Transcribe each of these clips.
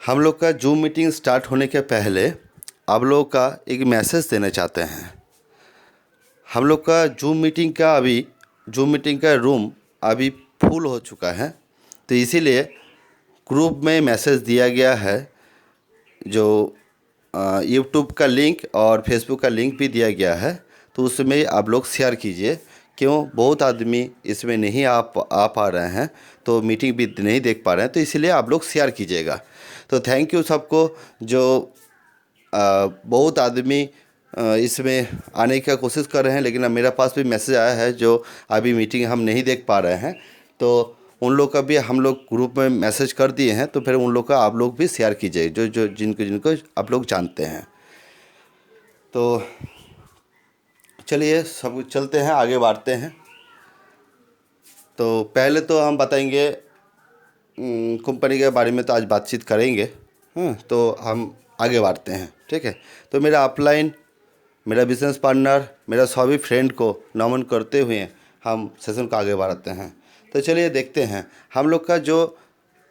हम लोग का जूम मीटिंग स्टार्ट होने के पहले आप लोगों का एक मैसेज देना चाहते हैं। हम लोग का जूम मीटिंग का रूम अभी फुल हो चुका है, तो इसीलिए ग्रुप में मैसेज दिया गया है। जो यूट्यूब का लिंक और फेसबुक का लिंक भी दिया गया है, तो उसमें आप लोग शेयर कीजिए। क्यों, बहुत आदमी इसमें नहीं आ पा रहे हैं, तो मीटिंग भी नहीं देख पा रहे हैं, तो इसलिए आप लोग शेयर कीजिएगा। तो थैंक यू सबको। जो बहुत आदमी इसमें आने का कोशिश कर रहे हैं, लेकिन अब मेरे पास भी मैसेज आया है जो अभी मीटिंग हम नहीं देख पा रहे हैं, तो उन लोग का भी हम लोग ग्रुप में मैसेज कर दिए हैं। तो फिर उन लोग का आप लोग भी शेयर कीजिए, जो जो जिनको जिनको आप लोग जानते हैं। तो चलिए सब चलते हैं, आगे बढ़ते हैं। तो पहले तो हम बताएंगे कंपनी के बारे में, तो आज बातचीत करेंगे। तो हम आगे बढ़ते हैं, ठीक है। तो मेरा अपलाइन, मेरा बिजनेस पार्टनर, मेरा सभी फ्रेंड को नमन करते हुए हम सेशन को आगे बढ़ाते हैं। तो चलिए देखते हैं हम लोग का जो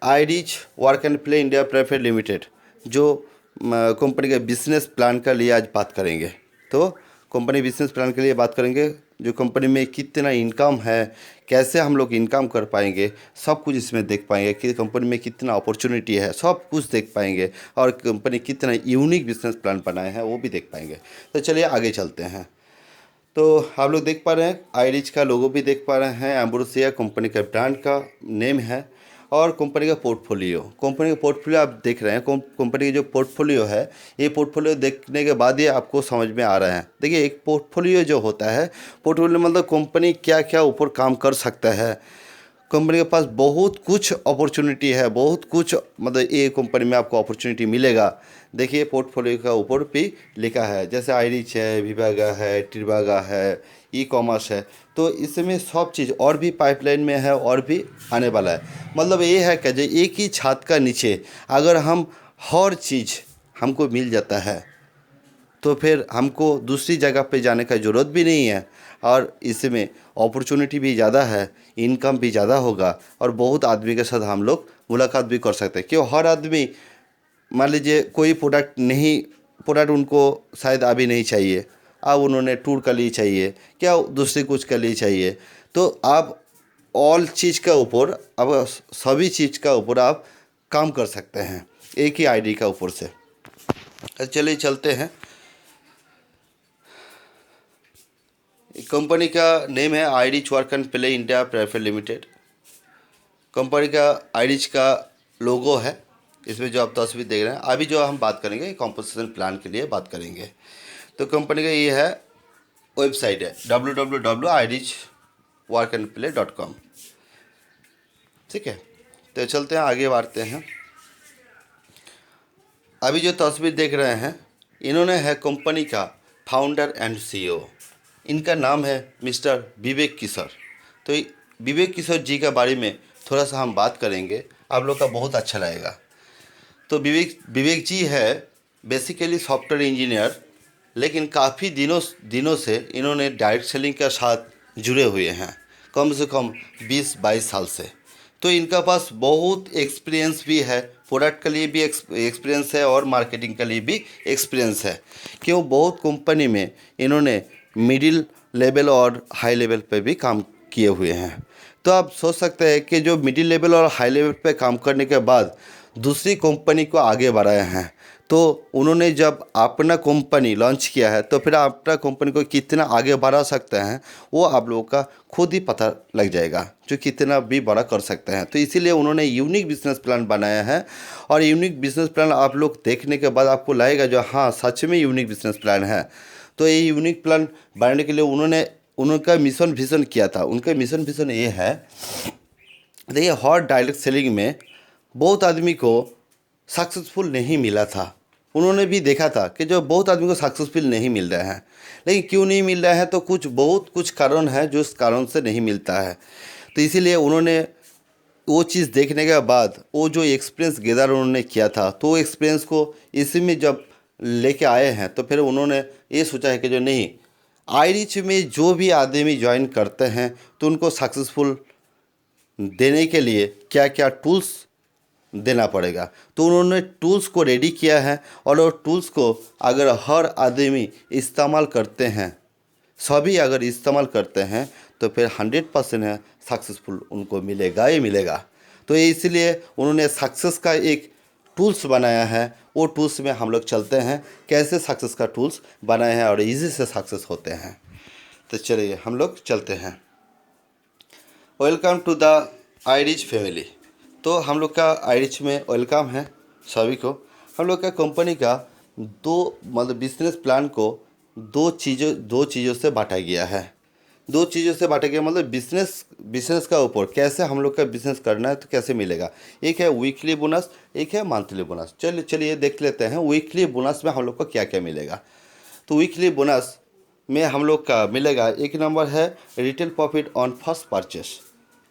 iRich work and play India private limited जो कंपनी के बिजनेस प्लान के लिए आज बात करेंगे। तो कंपनी बिजनेस प्लान के लिए बात करेंगे, जो कंपनी में कितना इनकम है, कैसे हम लोग इनकम कर पाएंगे, सब कुछ इसमें देख पाएंगे कि कंपनी में कितना अपॉर्चुनिटी है, सब कुछ देख पाएंगे। और कंपनी कितना यूनिक बिजनेस प्लान बनाए हैं वो भी देख पाएंगे। तो चलिए आगे चलते हैं। तो आप लोग देख पा रहे हैं, आईरिच का लोगो भी देख पा रहे हैं, एम्ब्रोसिया कंपनी का ब्रांड का नेम है। और कंपनी का पोर्टफोलियो आप देख रहे हैं। कंपनी की जो पोर्टफोलियो है, ये पोर्टफोलियो देखने के बाद ही आपको समझ में आ रहा है। देखिए, एक पोर्टफोलियो जो होता है, पोर्टफोलियो मतलब कंपनी क्या क्या ऊपर काम कर सकता है। कंपनी के पास बहुत कुछ अपॉर्चुनिटी है, बहुत कुछ, मतलब ये कंपनी में आपको अपॉर्चुनिटी मिलेगा। देखिए पोर्टफोलियो का ऊपर भी लिखा है, जैसे आईरिच है, विभागा है, ट्रिभागा है, ई कॉमर्स है। तो इसमें सब चीज़ और भी पाइपलाइन में है और भी आने वाला है। मतलब ये है कि जो एक ही छत का नीचे अगर हम हर चीज़ हमको मिल जाता है, तो फिर हमको दूसरी जगह पे जाने का ज़रूरत भी नहीं है। और इसमें अपॉर्चुनिटी भी ज़्यादा है, इनकम भी ज़्यादा होगा, और बहुत आदमी के साथ हम लोग मुलाकात भी कर सकते हैं। क्यों, हर आदमी, मान लीजिए कोई प्रोडक्ट उनको शायद अभी नहीं चाहिए, अब उन्होंने टूर के लिए चाहिए, क्या दूसरे कुछ के लिए चाहिए, तो आप ऑल चीज़ का ऊपर, अब सभी चीज़ का ऊपर आप काम कर सकते हैं एक ही आईडी का ऊपर से। चलिए चलते हैं। कंपनी का नेम है iRich work and play India private limited. Company का आईरिच का लोगो है, इसमें जो आप तस्वीर देख रहे हैं। अभी जो हम बात करेंगे कॉम्पोजिशन प्लान के लिए बात करेंगे। तो कंपनी का ये है, वेबसाइट है www.irishworkandplay.com। ठीक है, तो चलते हैं, आगे बढ़ते हैं। अभी जो तस्वीर देख रहे हैं, इन्होंने है कंपनी का फाउंडर एंड सीईओ। इनका नाम है मिस्टर विवेक किशोर। तो विवेक किशोर जी के बारे में थोड़ा सा हम बात करेंगे, आप लोग का बहुत अच्छा लगेगा। तो विवेक जी है बेसिकली सॉफ्टवेयर इंजीनियर, लेकिन काफ़ी दिनों से इन्होंने डायरेक्ट सेलिंग के साथ जुड़े हुए हैं, कम से कम 20-22 साल से। तो इनका पास बहुत एक्सपीरियंस भी है, प्रोडक्ट के लिए भी एक्सपीरियंस है और मार्केटिंग के लिए भी एक्सपीरियंस है। क्यों, बहुत कंपनी में इन्होंने मिडिल लेवल और हाई लेवल पे भी काम किए हुए हैं। तो आप सोच सकते हैं कि जो मिडिल लेवल और हाई लेवल पे काम करने के बाद दूसरी कंपनी को आगे बढ़ाए हैं, तो उन्होंने जब अपना कंपनी लॉन्च किया है, तो फिर अपना कंपनी को कितना आगे बढ़ा सकते हैं वो आप लोगों का खुद ही पता लग जाएगा, जो कितना भी बड़ा कर सकते हैं। तो इसीलिए उन्होंने यूनिक बिजनेस प्लान बनाया है। और यूनिक बिजनेस प्लान आप लोग देखने के बाद आपको लगेगा जो हाँ सच में यूनिक बिजनेस प्लान है। तो ये यूनिक प्लान बनाने के लिए उन्होंने उनका मिशन विज़न किया था। उनका मिशन विज़न ये है, देखिए हर डायरेक्ट सेलिंग में बहुत आदमी को सक्सेसफुल नहीं मिला था। उन्होंने भी देखा था कि जो बहुत आदमी को सक्सेसफुल नहीं मिल रहा है, लेकिन क्यों नहीं मिल रहा है, तो बहुत कुछ कारण है जो इस कारण से नहीं मिलता है। तो इसीलिए उन्होंने वो चीज़ देखने के बाद वो जो एक्सपीरियंस गेदर उन्होंने किया था, तो वो एक्सपीरियंस को इसी में जब लेके आए हैं, तो फिर उन्होंने ये सोचा है कि जो नहीं, आईरिच में जो भी आदमी ज्वाइन करते हैं तो उनको सक्सेसफुल देने के लिए क्या क्या टूल्स देना पड़ेगा। तो उन्होंने टूल्स को रेडी किया है और वो टूल्स को अगर हर आदमी इस्तेमाल करते हैं, सभी अगर इस्तेमाल करते हैं, तो फिर 100% है सक्सेसफुल उनको मिलेगा ही मिलेगा। तो इसलिए उन्होंने सक्सेस का एक टूल्स बनाया है। वो टूल्स में हम लोग चलते हैं, कैसे सक्सेस का टूल्स बनाए हैं और इजी से सक्सेस होते हैं। तो चलिए हम लोग चलते हैं। Welcome to the iRich family. तो हम लोग का आईरिच में वेलकम है सभी को। हम लोग का कंपनी का बिजनेस प्लान को दो चीज़ों से बांटा गया है। दो चीज़ों से बांटा गया मतलब बिजनेस का ऊपर कैसे हम लोग का बिजनेस करना है तो कैसे मिलेगा। एक है वीकली बोनस, एक है मंथली बोनस। चलिए देख लेते हैं वीकली बोनस में हम लोग को क्या क्या मिलेगा। तो वीकली बोनस में हम लोग का मिलेगा, एक नंबर है retail profit on first purchase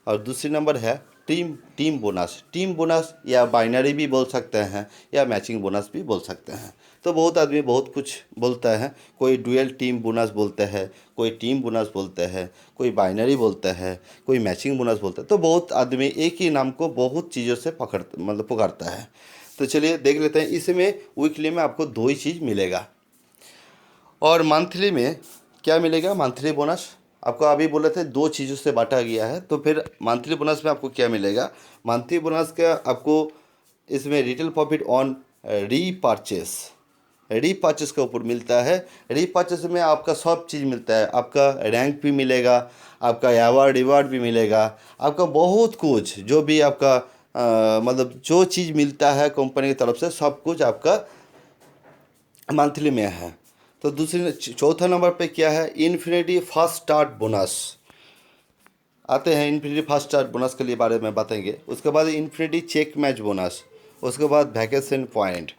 और दूसरी नंबर है टीम बोनस या बाइनरी भी बोल सकते हैं या मैचिंग बोनस भी बोल सकते हैं। तो बहुत आदमी बहुत कुछ बोलता है, कोई डुअल टीम बोनस बोलते हैं, कोई टीम बोनस बोलते हैं, कोई बाइनरी बोलते हैं, कोई मैचिंग बोनस बोलते हैं। तो बहुत आदमी एक ही नाम को बहुत चीज़ों से पुकारता है। तो चलिए देख लेते हैं। इसमें वीकली में आपको दो ही चीज़ मिलेगा और मंथली में क्या मिलेगा। मंथली बोनस आपको अभी बोले थे दो चीज़ों से बांटा गया है, तो फिर मंथली बोनस में आपको क्या मिलेगा। मंथली बोनस का आपको इसमें रिटेल प्रॉफिट ऑन रीपरचेस के ऊपर मिलता है। रीपरचेस में आपका सब चीज़ मिलता है, आपका रैंक भी मिलेगा, आपका अवार्ड रिवार्ड भी मिलेगा, आपका बहुत कुछ जो भी आपका जो चीज़ मिलता है कंपनी की तरफ से सब कुछ आपका मंथली में है। तो चौथा नंबर पे क्या है, इन्फिनिटी फर्स्ट स्टार्ट बोनस। आते हैं इन्फिनिटी फर्स्ट स्टार्ट बोनस के लिए बारे में बताएंगे। उसके बाद इन्फिनिटी चेक मैच बोनस, उसके बाद वैकेशन पॉइंट।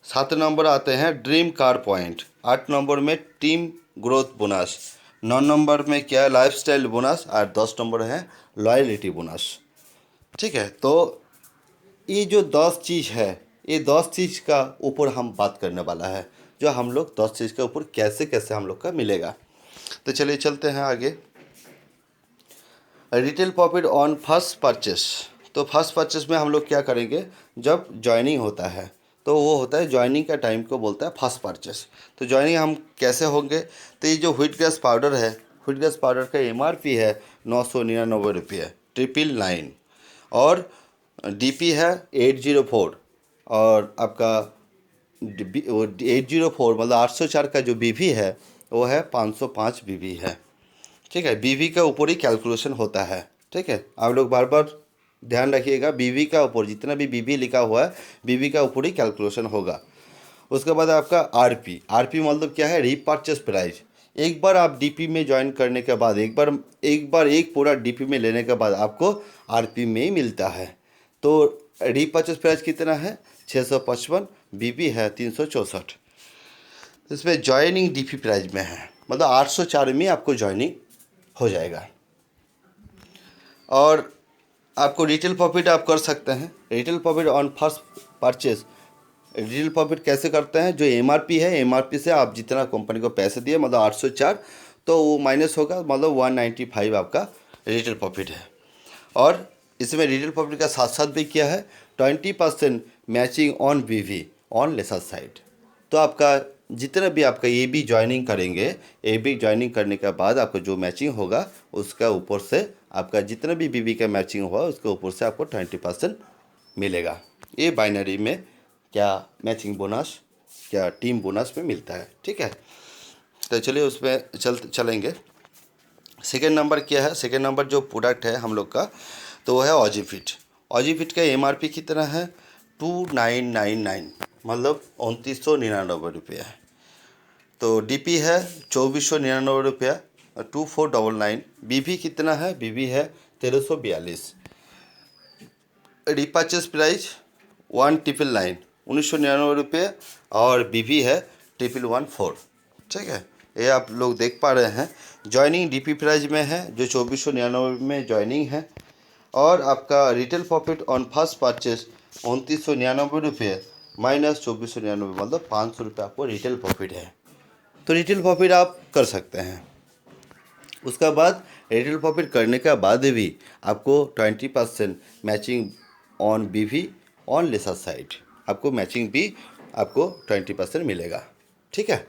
7 नंबर आते हैं ड्रीम कार पॉइंट। 8 नंबर में टीम ग्रोथ बोनस। 9 नंबर में क्या है लाइफस्टाइल बोनस और 10 नंबर है लॉयल्टी बोनस। ठीक है, तो ये जो 10 चीज़ है, ये 10 चीज़ का ऊपर हम बात करने वाला है, जो हम लोग 10 चीज़ के ऊपर कैसे कैसे हम लोग का मिलेगा। तो चलिए चलते हैं आगे। Retail profit on first purchase. तो फर्स्ट परचेस में हम लोग क्या करेंगे, जब ज्वाइनिंग होता है तो वो होता है ज्वाइनिंग का टाइम को बोलता है फर्स्ट परचेस। तो ज्वाइनिंग हम कैसे होंगे, तो ये जो व्हीट ग्रास पाउडर है, व्हीट ग्रास पाउडर का MRP है 999 रुपये 999 और DP है 804 और आपका 804 मतलब 804 का जो BV है वो है 505 BV है। ठीक है, BV का ऊपर ही कैलकुलेशन होता है। ठीक है, आप लोग बार बार ध्यान रखिएगा, BV का ऊपर जितना भी BV लिखा हुआ है BV का ऊपर ही कैलकुलेशन होगा। उसके बाद आपका RP मतलब क्या है, रीपरचेस प्राइस। एक बार आप DP में ज्वाइन करने के बाद एक पूरा DP में लेने के बाद आपको RP में ही मिलता है। तो रीपरचेस प्राइस कितना है 655, BP है 364। इसमें ज्वाइनिंग DP प्राइस में है, मतलब 804 में आपको ज्वाइनिंग हो जाएगा। और आपको रिटेल प्रॉफिट आप कर सकते हैं। Retail profit on first purchase, retail profit कैसे करते हैं, जो MRP है MRP से आप जितना कंपनी को पैसे दिए मतलब 804, तो वो माइनस होगा मतलब 195 आपका रिटेल प्रॉफिट है। और इसमें रिटेल प्रॉफिट का साथ साथ भी क्या है 20% matching on BV on laser side. तो आपका जितना भी आपका AB ज्वाइनिंग करेंगे, AB ज्वाइनिंग करने के बाद आपको जो मैचिंग होगा उसका ऊपर से आपका जितना भी BV का मैचिंग हुआ उसके ऊपर से आपको 20% मिलेगा। ये बाइनरी में क्या मैचिंग बोनस क्या टीम बोनस में मिलता है। ठीक है, तो चलिए उसमें चलेंगे। सेकेंड नंबर क्या है, सेकेंड नंबर जो प्रोडक्ट है हम लोग का तो वो है ऑजीफिट का MRP कितना है 2999 मतलब 2999 रुपया है। तो DP है 2499 रुपया 2499। BV कितना है, BV है 1342। रिपर्चेस प्राइस 1999 1999 रुपये और BV है 1114। ठीक है, ये आप लोग देख पा रहे हैं ज्वाइनिंग DP प्राइस में है जो 2499 में ज्वाइनिंग है। और आपका retail profit on first purchase 2999 रुपये माइनस 2499 मतलब 500 रुपये आपको रिटेल प्रॉफिट है। तो रिटेल प्रॉफिट आप कर सकते हैं। उसका बाद रिटेल प्रॉफिट करने के बाद भी आपको 20% matching on BV on laser side, आपको मैचिंग भी आपको 20% मिलेगा। ठीक है,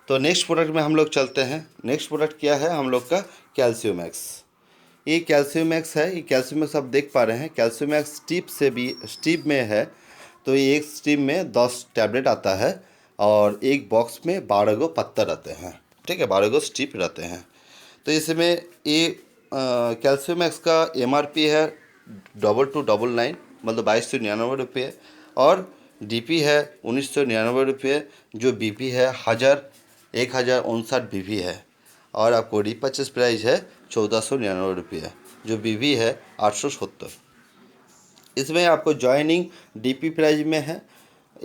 तो नेक्स्ट प्रोडक्ट में हम लोग चलते हैं। नेक्स्ट प्रोडक्ट क्या है हम लोग का? कैल्शियमैक्स। ये कैल्शियमैक्स है। ये कैल्शियमैक्स आप देख पा रहे हैं, कैल्शियमैक्स स्टीप में है। तो ये एक स्टीप में 10 टैबलेट आता है और एक बॉक्स में 12 गो पत्ता रहते हैं। ठीक है, 12 गो स्टीप रहते हैं। तो इसमें ये कैल्शियमैक्स का MRP है 2299, मतलब 2299 रुपये, और DP है 1999 रुपये, जो BP है 1059 BV है, और आपको रिपर्चेस प्राइस है 1499 रुपये, जो BV है 870। इसमें आपको जॉइनिंग DP प्राइस में है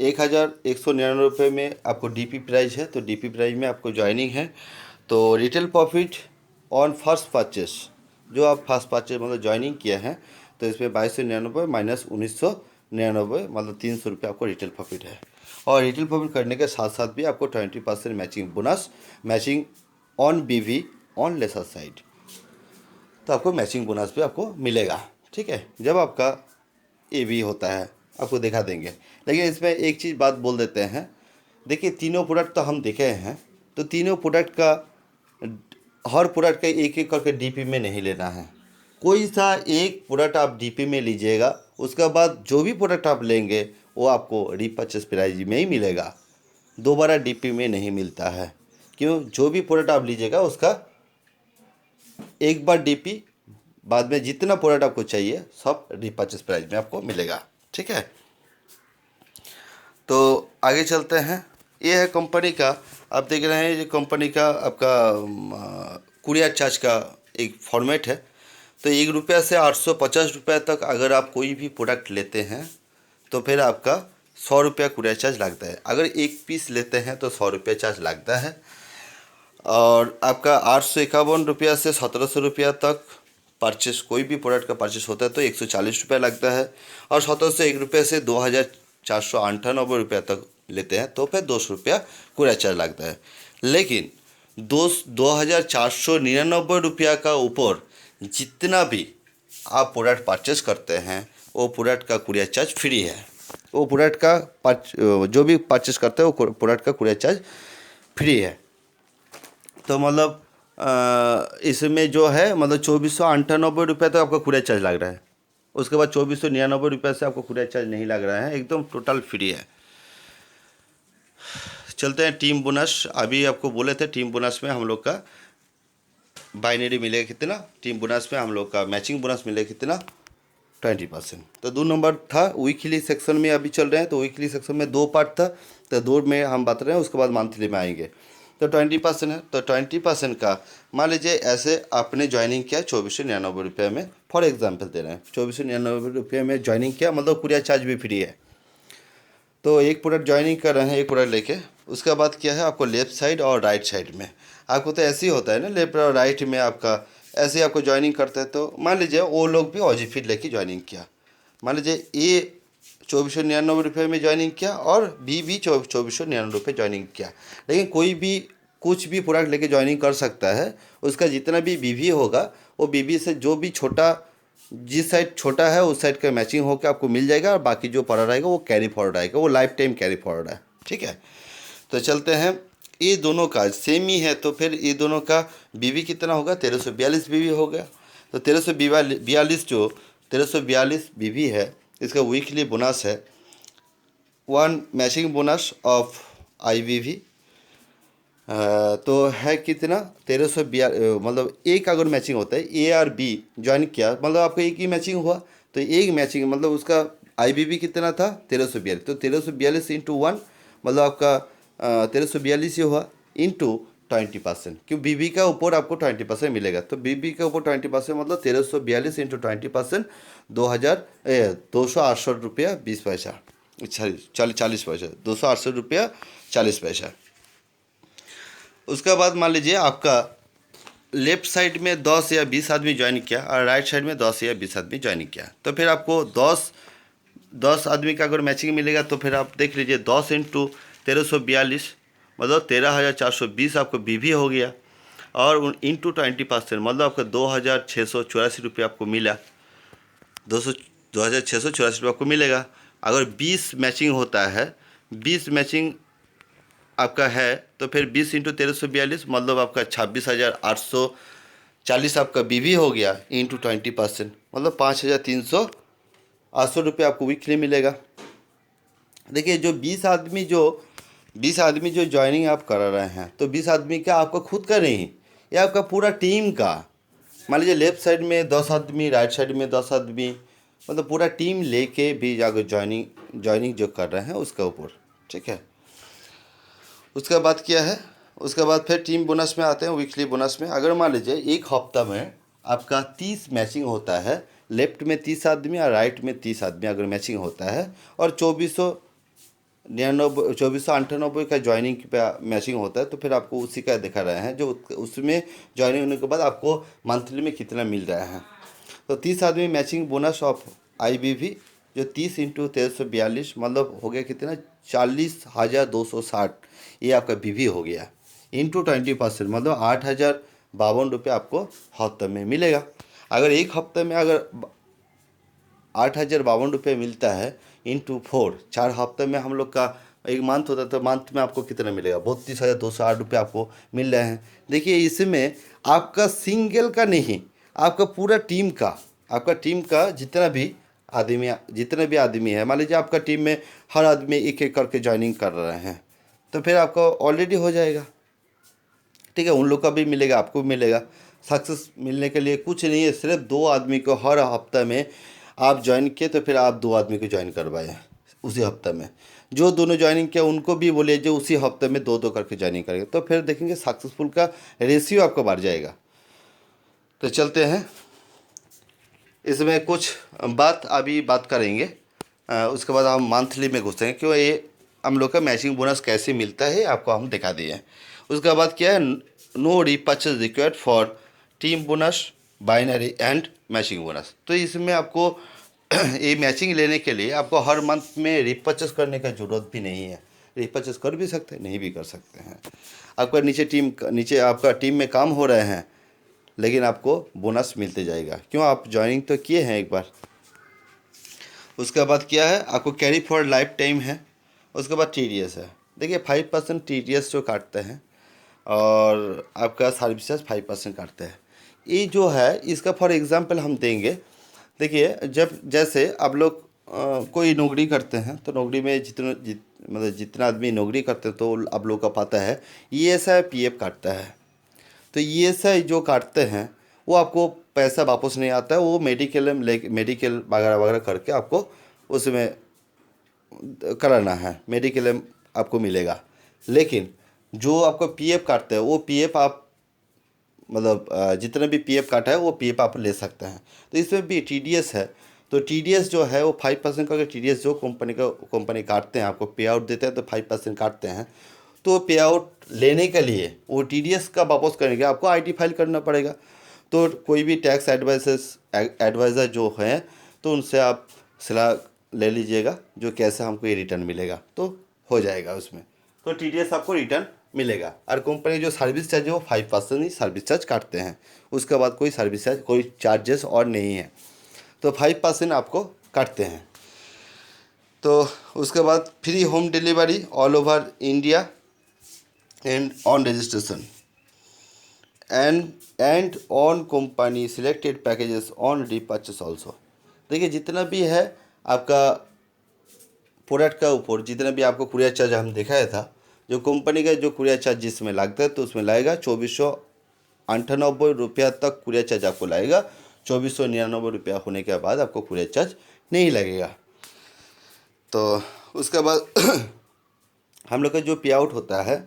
1199 रुपये में आपको DP प्राइस है, तो DP प्राइस में आपको जॉइनिंग है। तो retail profit on first purchase, जो आप फर्स्ट परचेस मतलब जॉइनिंग किया है, तो इसमें 2299 माइनस 1999, मतलब 300 रुपये आपको रिटेल प्रॉफिट है। और रिटेल प्रॉफिट करने के साथ साथ भी आपको 20% matching bonus, matching on BV on laser side, तो आपको मैचिंग बोनस भी आपको मिलेगा। ठीक है, जब आपका AV होता है आपको दिखा देंगे। लेकिन इसमें एक चीज़ बात बोल देते हैं, देखिए तीनों प्रोडक्ट तो हम देखे हैं, तो तीनों प्रोडक्ट का हर प्रोडक्ट का एक एक करके DP में नहीं लेना है। कोई सा एक प्रोडक्ट आप DP में लीजिएगा, उसके बाद जो भी प्रोडक्ट आप लेंगे वो आपको रीपर्चेस प्राइस में ही मिलेगा, दोबारा DP में नहीं मिलता है। क्यों? जो भी प्रोडक्ट आप लीजिएगा उसका एक बार DP, बाद में जितना प्रोडक्ट आपको चाहिए सब रीपर्चेस प्राइस में आपको मिलेगा। ठीक है, तो आगे चलते हैं। ये है कंपनी का, आप देख रहे हैं ये कंपनी का आपका कुरियर चार्ज का एक फॉर्मेट है। तो ₹1 से 850 रुपये तक अगर आप कोई भी प्रोडक्ट लेते हैं तो फिर आपका 100 रुपया कुरियर चार्ज लगता है। अगर एक पीस लेते हैं तो 100 रुपया चार्ज लगता है। और आपका 851 रुपया से 1700 रुपया तक परचेस, कोई भी प्रोडक्ट का परचेस होता है तो 140 रुपये लगता है। और 1701 रुपये से 2498 रुपये तक लेते हैं तो फिर 200 रुपया कुरियर चार्ज लगता है। लेकिन 2499 रुपया का ऊपर जितना भी आप प्रोडक्ट परचेस करते हैं वो प्रोडक्ट का कुरियर चार्ज फ्री है। वो प्रोडक्ट का जो भी परचेस करते हैं वो प्रोडक्ट का कुरियर चार्ज फ्री है। तो मतलब इसमें जो है मतलब 2498 रुपये तो आपका कुरियर चार्ज लग रहा है, उसके बाद 2499 रुपये से आपको कुरियर चार्ज नहीं लग रहा है, एकदम टोटल फ्री है। चलते हैं टीम बोनस। अभी आपको बोले थे टीम बोनस में हम लोग का बाइनरी मिलेगा कितना, टीम बोनस में हम लोग का मैचिंग बोनस मिलेगा कितना, 20%। तो 2 नंबर था वीकली सेक्शन में अभी चल रहे हैं, तो वीकली सेक्शन में 2 पार्ट था, तो 2 में हम बात रहे हैं, उसके बाद मंथली में आएंगे। तो 20% है, तो 20% का मान लीजिए ऐसे आपने ज्वाइनिंग किया 2499 रुपये में, फॉर एग्जांपल दे रहे हैं 2499 रुपये में ज्वाइनिंग किया, मतलब कुरियर चार्ज भी फ्री है। तो एक प्रोडक्ट ज्वाइनिंग कर रहे हैं एक प्रोडक्ट लेके, उसके बाद क्या है आपको लेफ़्ट साइड और राइट साइड में आपको तो ऐसे ही होता है ना, लेफ्ट और राइट में आपका ऐसे आपको ज्वाइनिंग करते हैं। तो मान लीजिए वो लोग भी ऑजिफिट लेके ज्वाइनिंग किया, मान लीजिए ये 2499 रुपये में ज्वाइनिंग किया और भी 2499 रुपये ज्वाइनिंग किया। लेकिन कोई भी कुछ भी प्रोडक्ट लेके ज्वाइनिंग कर सकता है, उसका जितना भी BV होगा वो BV से जो भी छोटा, जिस साइड छोटा है उस साइड का मैचिंग होकर आपको मिल जाएगा, और बाकी जो पड़ा रहेगा वो कैरी फॉरवर्ड आएगा, वो लाइफ टाइम कैरी फॉरवर्ड है। ठीक है, तो चलते हैं। ये दोनों का सेम ही है, तो फिर ये दोनों का BV कितना होगा, 1342 BV हो गया। तो 1342 जो 1342 BV है, इसका वीकली बोनस है 1 मैचिंग बोनस ऑफ IBV। तो है कितना 1342, मतलब एक अगर मैचिंग होता है A और B ज्वाइन किया, मतलब आपका एक ही मैचिंग हुआ, तो एक मैचिंग मतलब उसका IBV कितना था 1342, तो 1342 इंटू 1 मतलब आपका 1342 ही हुआ इंटू 20%, क्यों BV का ऊपर आपको 20% मिलेगा। तो BV के ऊपर 20% मतलब 1342 इंटू 20% 268 रुपया 20 पैसा, 40 पैसा, 268 रुपया 40 पैसा। उसके बाद मान लीजिए आपका लेफ्ट साइड में 10 या 20 आदमी ज्वाइन किया और राइट साइड में 10 या 20 आदमी ज्वाइन किया, तो फिर आपको 10 आदमी का अगर मैचिंग मिलेगा तो फिर आप देख लीजिए 10 इंटू 1342 मतलब 13,420 आपको BV हो गया, और इंटू 20% मतलब आपका 2,684 रुपये आपको मिला, 2,684 आपको मिलेगा। अगर 20 मैचिंग होता है, 20 मैचिंग आपका है, तो फिर 20 इंटू 1342 मतलब आपका 26,840 आपका बीवी हो गया, इंटू 20%, मतलब 5,380 रुपये आपको वीकली मिलेगा। देखिए जो 20 आदमी जो ज्वाइनिंग आप कर रहे हैं, तो 20 आदमी का आपका खुद का नहीं, ये आपका पूरा टीम का। मान लीजिए लेफ्ट साइड में 10 आदमी, राइट साइड में 10 आदमी, मतलब पूरा टीम लेके भी जाकर ज्वाइनिंग जो कर रहे हैं उसका ऊपर, ठीक है। उसके बाद क्या है, उसके बाद फिर टीम बोनस में आते हैं, वीकली बोनस में। अगर मान लीजिए एक हफ्ता में आपका 30 मैचिंग होता है, लेफ्ट में 30 आदमी और राइट में 30 आदमी अगर मैचिंग होता है, और 2498 का ज्वाइनिंग पे मैचिंग होता है, तो फिर आपको उसी का दिखा रहे हैं जो उसमें ज्वाइनिंग होने के बाद आपको मंथली में कितना मिल रहा है। तो 30 आदमी मैचिंग बोनस ऑफ IBV जो 30 इंटू 1342 मतलब हो गया कितना, 40,260, ये आपका BV हो गया, इंटू 20% मतलब 8,052 आपको हफ्ते में मिलेगा। अगर एक हफ्ते में अगर 8,052 मिलता है इंटू 4, 4 हफ्ते में हम लोग का एक मंथ होता है, तो मंथ में आपको कितना मिलेगा, 32,208 आपको मिल रहे हैं। देखिए इसमें आपका सिंगल का नहीं, आपका पूरा टीम का, आपका टीम का जितना भी आदमी है, मान लीजिए आपका टीम में हर आदमी एक एक करके ज्वाइनिंग कर रहे हैं, तो फिर आपका ऑलरेडी हो जाएगा, ठीक है। उन लोग का भी मिलेगा, आपको भी मिलेगा। सक्सेस मिलने के लिए कुछ नहीं है, सिर्फ 2 आदमी को हर हफ्ते में आप ज्वाइन किए, तो फिर आप 2 आदमी को ज्वाइन करवाए उसी हफ्ते में। जो दोनों ज्वाइनिंग किया उनको भी बोले जो उसी हफ्ते में 2-2 करके ज्वाइनिंग करेंगे, तो फिर देखेंगे सक्सेसफुल का रेशियो आपका बढ़ जाएगा। तो चलते हैं, इसमें कुछ बात करेंगे, उसके बाद हम मंथली में घुसेंगे, क्यों ये हम लोग का मैचिंग बोनस कैसे मिलता है आपको हम दिखा दिए। उसके बाद क्या है, no repurchase required for team bonus, binary and matching bonus. तो इसमें आपको ये मैचिंग लेने के लिए आपको हर मंथ में रीपर्चेज करने का ज़रूरत भी नहीं है। रीपर्चेज कर भी सकते हैं, नहीं भी कर सकते हैं। आपका नीचे आपका टीम में काम हो रहे हैं, लेकिन आपको बोनस मिलते जाएगा, क्यों, आप ज्वाइनिंग तो किए हैं एक बार। उसके बाद क्या है, आपको कैरी फॉर लाइफ टाइम है। उसके बाद TDS है। देखिए 5% TDS जो काटते हैं, और आपका सर्विस चार्ज 5% काटते हैं। ये जो है इसका फॉर एग्जांपल हम देंगे। देखिए जैसे आप लोग कोई नौकरी करते हैं, तो नौकरी में मतलब जितना आदमी नौकरी करते हैं, तो आप लोग का पता है ESI PF काटता है। तो ESI जो काटते हैं वो आपको पैसा वापस नहीं आता है, वो मेडिकल वगैरह वगैरह करके आपको उसमें कराना है, मेडिक्लेम आपको मिलेगा। लेकिन जो आपको PF काटते हैं, वो PF आप मतलब जितना भी PF काटा है वो PF आप ले सकते हैं। तो इसमें भी TDS है, तो TDS जो है वो 5% का TDS जो कंपनी काटते हैं, आपको पे आउट देते हैं तो 5% काटते हैं। तो पे आउट लेने के लिए वो TDS का वापस करने के लिए आपको IT फाइल करना पड़ेगा। तो कोई भी टैक्स एडवाइज़र जो हैं, तो उनसे आप सलाह ले लीजिएगा जो कैसे हमको ये रिटर्न मिलेगा, तो हो जाएगा उसमें। तो TDS आपको रिटर्न मिलेगा। और कंपनी जो सर्विस चार्ज है वो 5% ही सर्विस चार्ज काटते हैं, उसके बाद कोई सर्विस चार्ज कोई चार्जेस और नहीं है, तो 5% आपको काटते हैं। तो उसके बाद free home delivery all over India and on registration and on company selected packages on repurchase also. देखिए जितना भी है आपका प्रोडक्ट का ऊपर जितना भी आपको कुरियर चार्ज हम दिखाया था, जो कंपनी का जो कुरियर चार्ज जिसमें लगता है, तो उसमें लगेगा 2,498 रुपया तक कुरियर चार्ज आपको लगेगा। 2,499 रुपया होने के बाद आपको कुरियर चार्ज नहीं लगेगा। तो उसके बाद हम लोग का जो पे आउट होता है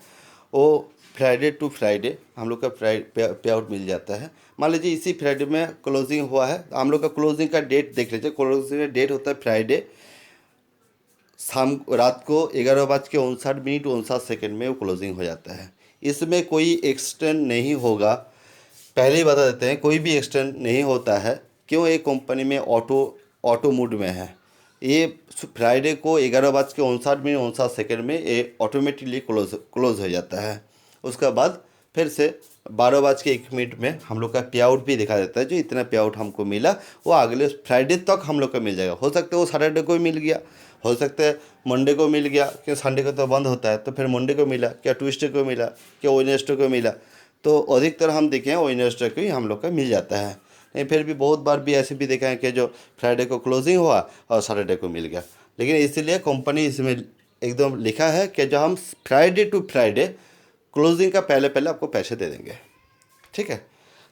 वो फ्राइडे टू फ्राइडे हम लोग का पे आउट मिल जाता है। मान लीजिए इसी फ्राइडे में क्लोजिंग हुआ है, तो हम लोग का क्लोजिंग का डेट देख लीजिए। क्लोजिंग का डेट होता है फ्राइडे रात को 11:59 में वो क्लोजिंग हो जाता है। इसमें कोई एक्सटेंड नहीं होगा, पहले ही बता देते हैं, कोई भी एक्सटेंड नहीं होता है। क्यों, ये कंपनी में ऑटो मोड में है। ये फ्राइडे को 11:59 में ये ऑटोमेटिकली क्लोज हो जाता है। उसके बाद फिर से 12:01 में हम लोग का पे आउट भी दिखा देता है, जो इतना पे आउट हमको मिला वो अगले फ्राइडे तक हम लोग का मिल जाएगा। हो सकता है वो सैटरडे को मिल गया, हो सकता है मंडे को मिल गया, क्योंकि संडे को तो बंद होता है, तो फिर मंडे को मिला, क्या ट्यूसडे को मिला, क्या वेडनेसडे को मिला। तो अधिकतर हम देखें वेडनेसडे को ही हम लोग का मिल जाता है। नहीं, फिर भी बहुत बार भी ऐसे भी देखा है कि जो फ्राइडे को क्लोजिंग हुआ और सैटरडे को मिल गया। लेकिन इसीलिए कंपनी इसमें एकदम लिखा है कि जो हम फ्राइडे टू फ्राइडे क्लोजिंग का पहले पहले आपको पैसे दे देंगे। ठीक है,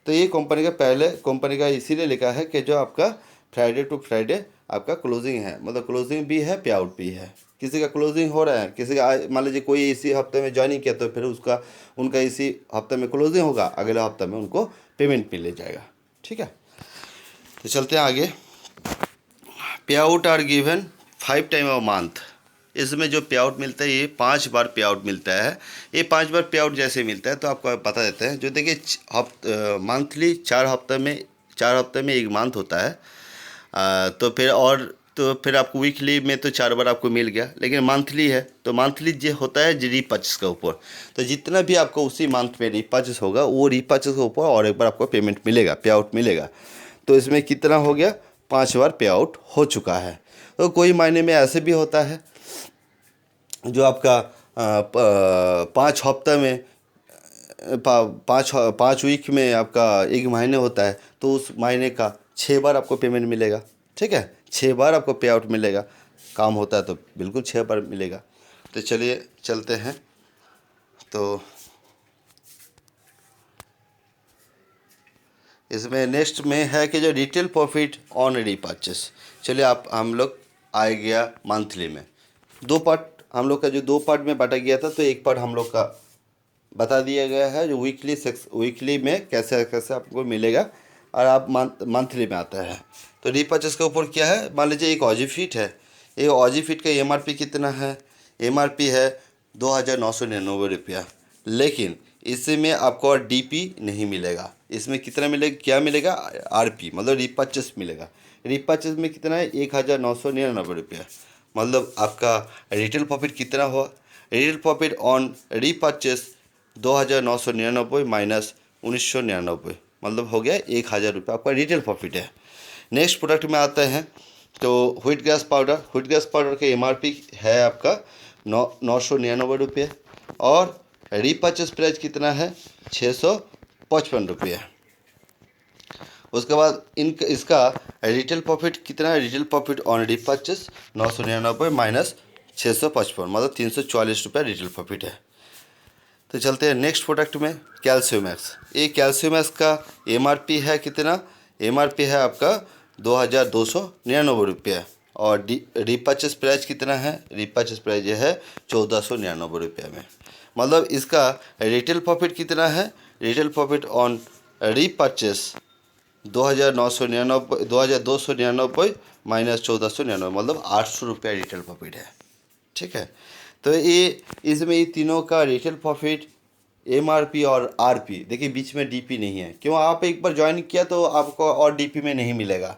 तो ये कंपनी का इसीलिए लिखा है कि जो आपका फ्राइडे टू फ्राइडे आपका क्लोजिंग है, मतलब क्लोजिंग भी है, पे आउट भी है। किसी का क्लोजिंग हो रहा है, किसी का मान लीजिए कोई इसी हफ्ते में ज्वाइनिंग किया तो फिर उनका इसी हफ्ते में क्लोजिंग होगा, अगले हफ्ते में उनको पेमेंट मिल जाएगा। ठीक है, तो चलते हैं आगे। Pay out are given 5 time a month. इसमें जो पे आउट मिलता है ये 5 बार पे आउट मिलता है। ये 5 बार पे आउट जैसे मिलता है तो आपको बता देते हैं। जो देखिए मंथली 4 हफ्ते में एक मंथ होता है। तो फिर आपको वीकली में तो 4 बार आपको मिल गया, लेकिन मंथली है तो मंथली जो होता है जो रीपर्चेस के ऊपर, तो जितना भी आपको उसी मंथ में रीपर्चेस होगा वो रीपर्चेस के ऊपर और एक बार आपको पेमेंट मिलेगा, पे आउट मिलेगा। तो इसमें कितना हो गया, 5 बार पे आउट हो चुका है। तो कोई मायने में ऐसे भी होता है जो आपका 5 हफ्ते में पाँच वीक में आपका एक महीने होता है, तो उस महीने का 6 बार आपको पेमेंट मिलेगा। ठीक है, 6 बार आपको पे आउट मिलेगा। काम होता है तो बिल्कुल 6 बार मिलेगा। तो चलिए चलते हैं। तो इसमें नेक्स्ट में है कि जो रिटेल प्रॉफिट ऑन रीपर्चेस। चलिए हम लोग आ गया मंथली में। दो पार्ट हम लोग का जो 2 पार्ट में बांटा गया था, तो एक पार्ट हम लोग का बता दिया गया है जो वीकली में कैसे कैसे आपको मिलेगा, और आप मंथली में आता है। तो रीपर्चेस के ऊपर क्या है, मान लीजिए एक ऑजी फीट है। ये ऑजी फीट का एमआरपी कितना है, एमआरपी है 2,999 रुपया। लेकिन इसमें आपको डीपी नहीं मिलेगा। इसमें कितना मिलेगा, क्या मिलेगा, आरपी मतलब रीपर्चेस मिलेगा। रीपर्चेस में कितना है, 1,999 रुपया। मतलब आपका रिटेल प्रॉफिट कितना हुआ, retail profit on repurchase 2,999 minus 1,999, मतलब हो गया 1,000 रुपये आपका रिटेल प्रॉफिट है। नेक्स्ट प्रोडक्ट में आते हैं तो व्हीट ग्रास पाउडर के एमआरपी है आपका 999 रुपये, और रीपर्चेस प्राइस कितना है 655 रुपये। उसके बाद इसका रिटेल प्रॉफिट कितना है, retail profit on repurchase 999 minus 655, मतलब 340 रुपये रिटेल प्रॉफिट है। तो चलते हैं नेक्स्ट प्रोडक्ट में, कैल्शियमैक्स। ये कैल्शियमैक्स का एमआरपी है कितना, एमआरपी है आपका 2,299 रुपये, और रीपर्चेस प्राइस कितना है, रीपर्चेस प्राइस ये है 1,499 रुपये में। मतलब इसका रिटेल प्रॉफिट कितना है, retail profit on repurchase 2,299 minus 1,499, मतलब 800 रुपये रिटेल प्रॉफिट है। ठीक है, तो ये इसमें ये तीनों का रिटेल प्रॉफिट, एमआरपी और आरपी, देखिए बीच में डीपी नहीं है। क्यों, आप एक बार ज्वाइन किया तो आपको और डीपी में नहीं मिलेगा।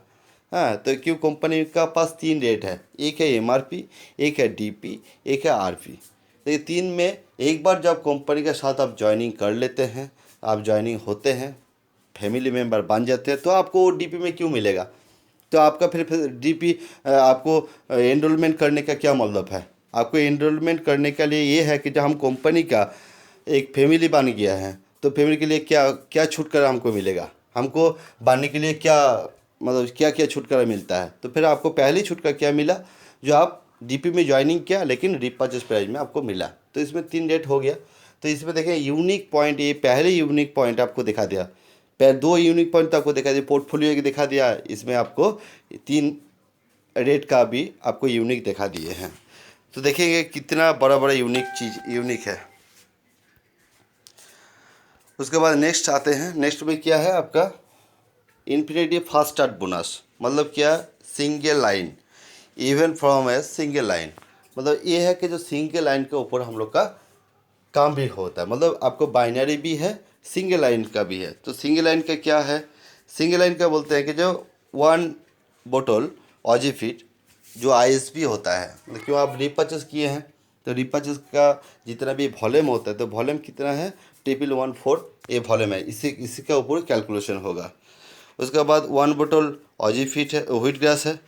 हाँ, तो क्यों, कंपनी का पास 3 रेट है, एक है एमआरपी, एक है डीपी, एक है आरपी। तो ये 3 में एक बार जब कंपनी के साथ आप ज्वाइनिंग कर लेते हैं, आप ज्वाइनिंग होते हैं, फैमिली मेम्बर बन जाते हैं, तो आपको डीपी में क्यों मिलेगा। तो आपका फिर डीपी आपको एनरोलमेंट करने का क्या मतलब है। आपको एनरोलमेंट करने के लिए ये है कि जब हम कंपनी का एक फैमिली बन गया है, तो फैमिली के लिए क्या क्या छुटकारा हमको मिलेगा, हमको बनने के लिए क्या मतलब क्या क्या छुटकारा मिलता है। तो फिर आपको पहली छुटकारा क्या मिला, जो आप डीपी में ज्वाइनिंग किया लेकिन रीपर्चेस प्राइस में आपको मिला। तो इसमें 3 रेट हो गया। तो इसमें देखें यूनिक पॉइंट, ये पहले यूनिक पॉइंट आपको दिखा दिया, 2 यूनिक पॉइंट तो आपको दिखा दिया, पोर्टफोलियो की दिखा दिया, इसमें आपको 3 रेट का भी आपको यूनिक दिखा दिए हैं। तो देखेंगे कितना बड़ा बड़ा यूनिक है। उसके बाद नेक्स्ट आते हैं, नेक्स्ट में क्या है आपका इन्फिनिटी फास्ट स्टार्ट बोनस। मतलब क्या, single line, even from a single line. मतलब ये है कि जो सिंगल लाइन के ऊपर हम लोग का काम भी होता है, मतलब आपको बाइनरी भी है, सिंगल लाइन का भी है। तो सिंगल लाइन का क्या है, सिंगल लाइन का बोलते हैं कि जो 1 बोतल ऑजी फीट जो आईएसपी होता है, मतलब क्यों आप रीपर्चेस किए हैं, तो रीपर्चेस का जितना भी वॉल्यूम होता है, तो वॉल्यूम कितना है $114 ये वॉल्यूम है, इसी के ऊपर कैलकुलेशन होगा। उसके बाद 1 बोतल ऑजी फीट है, व्हीट ग्रास है,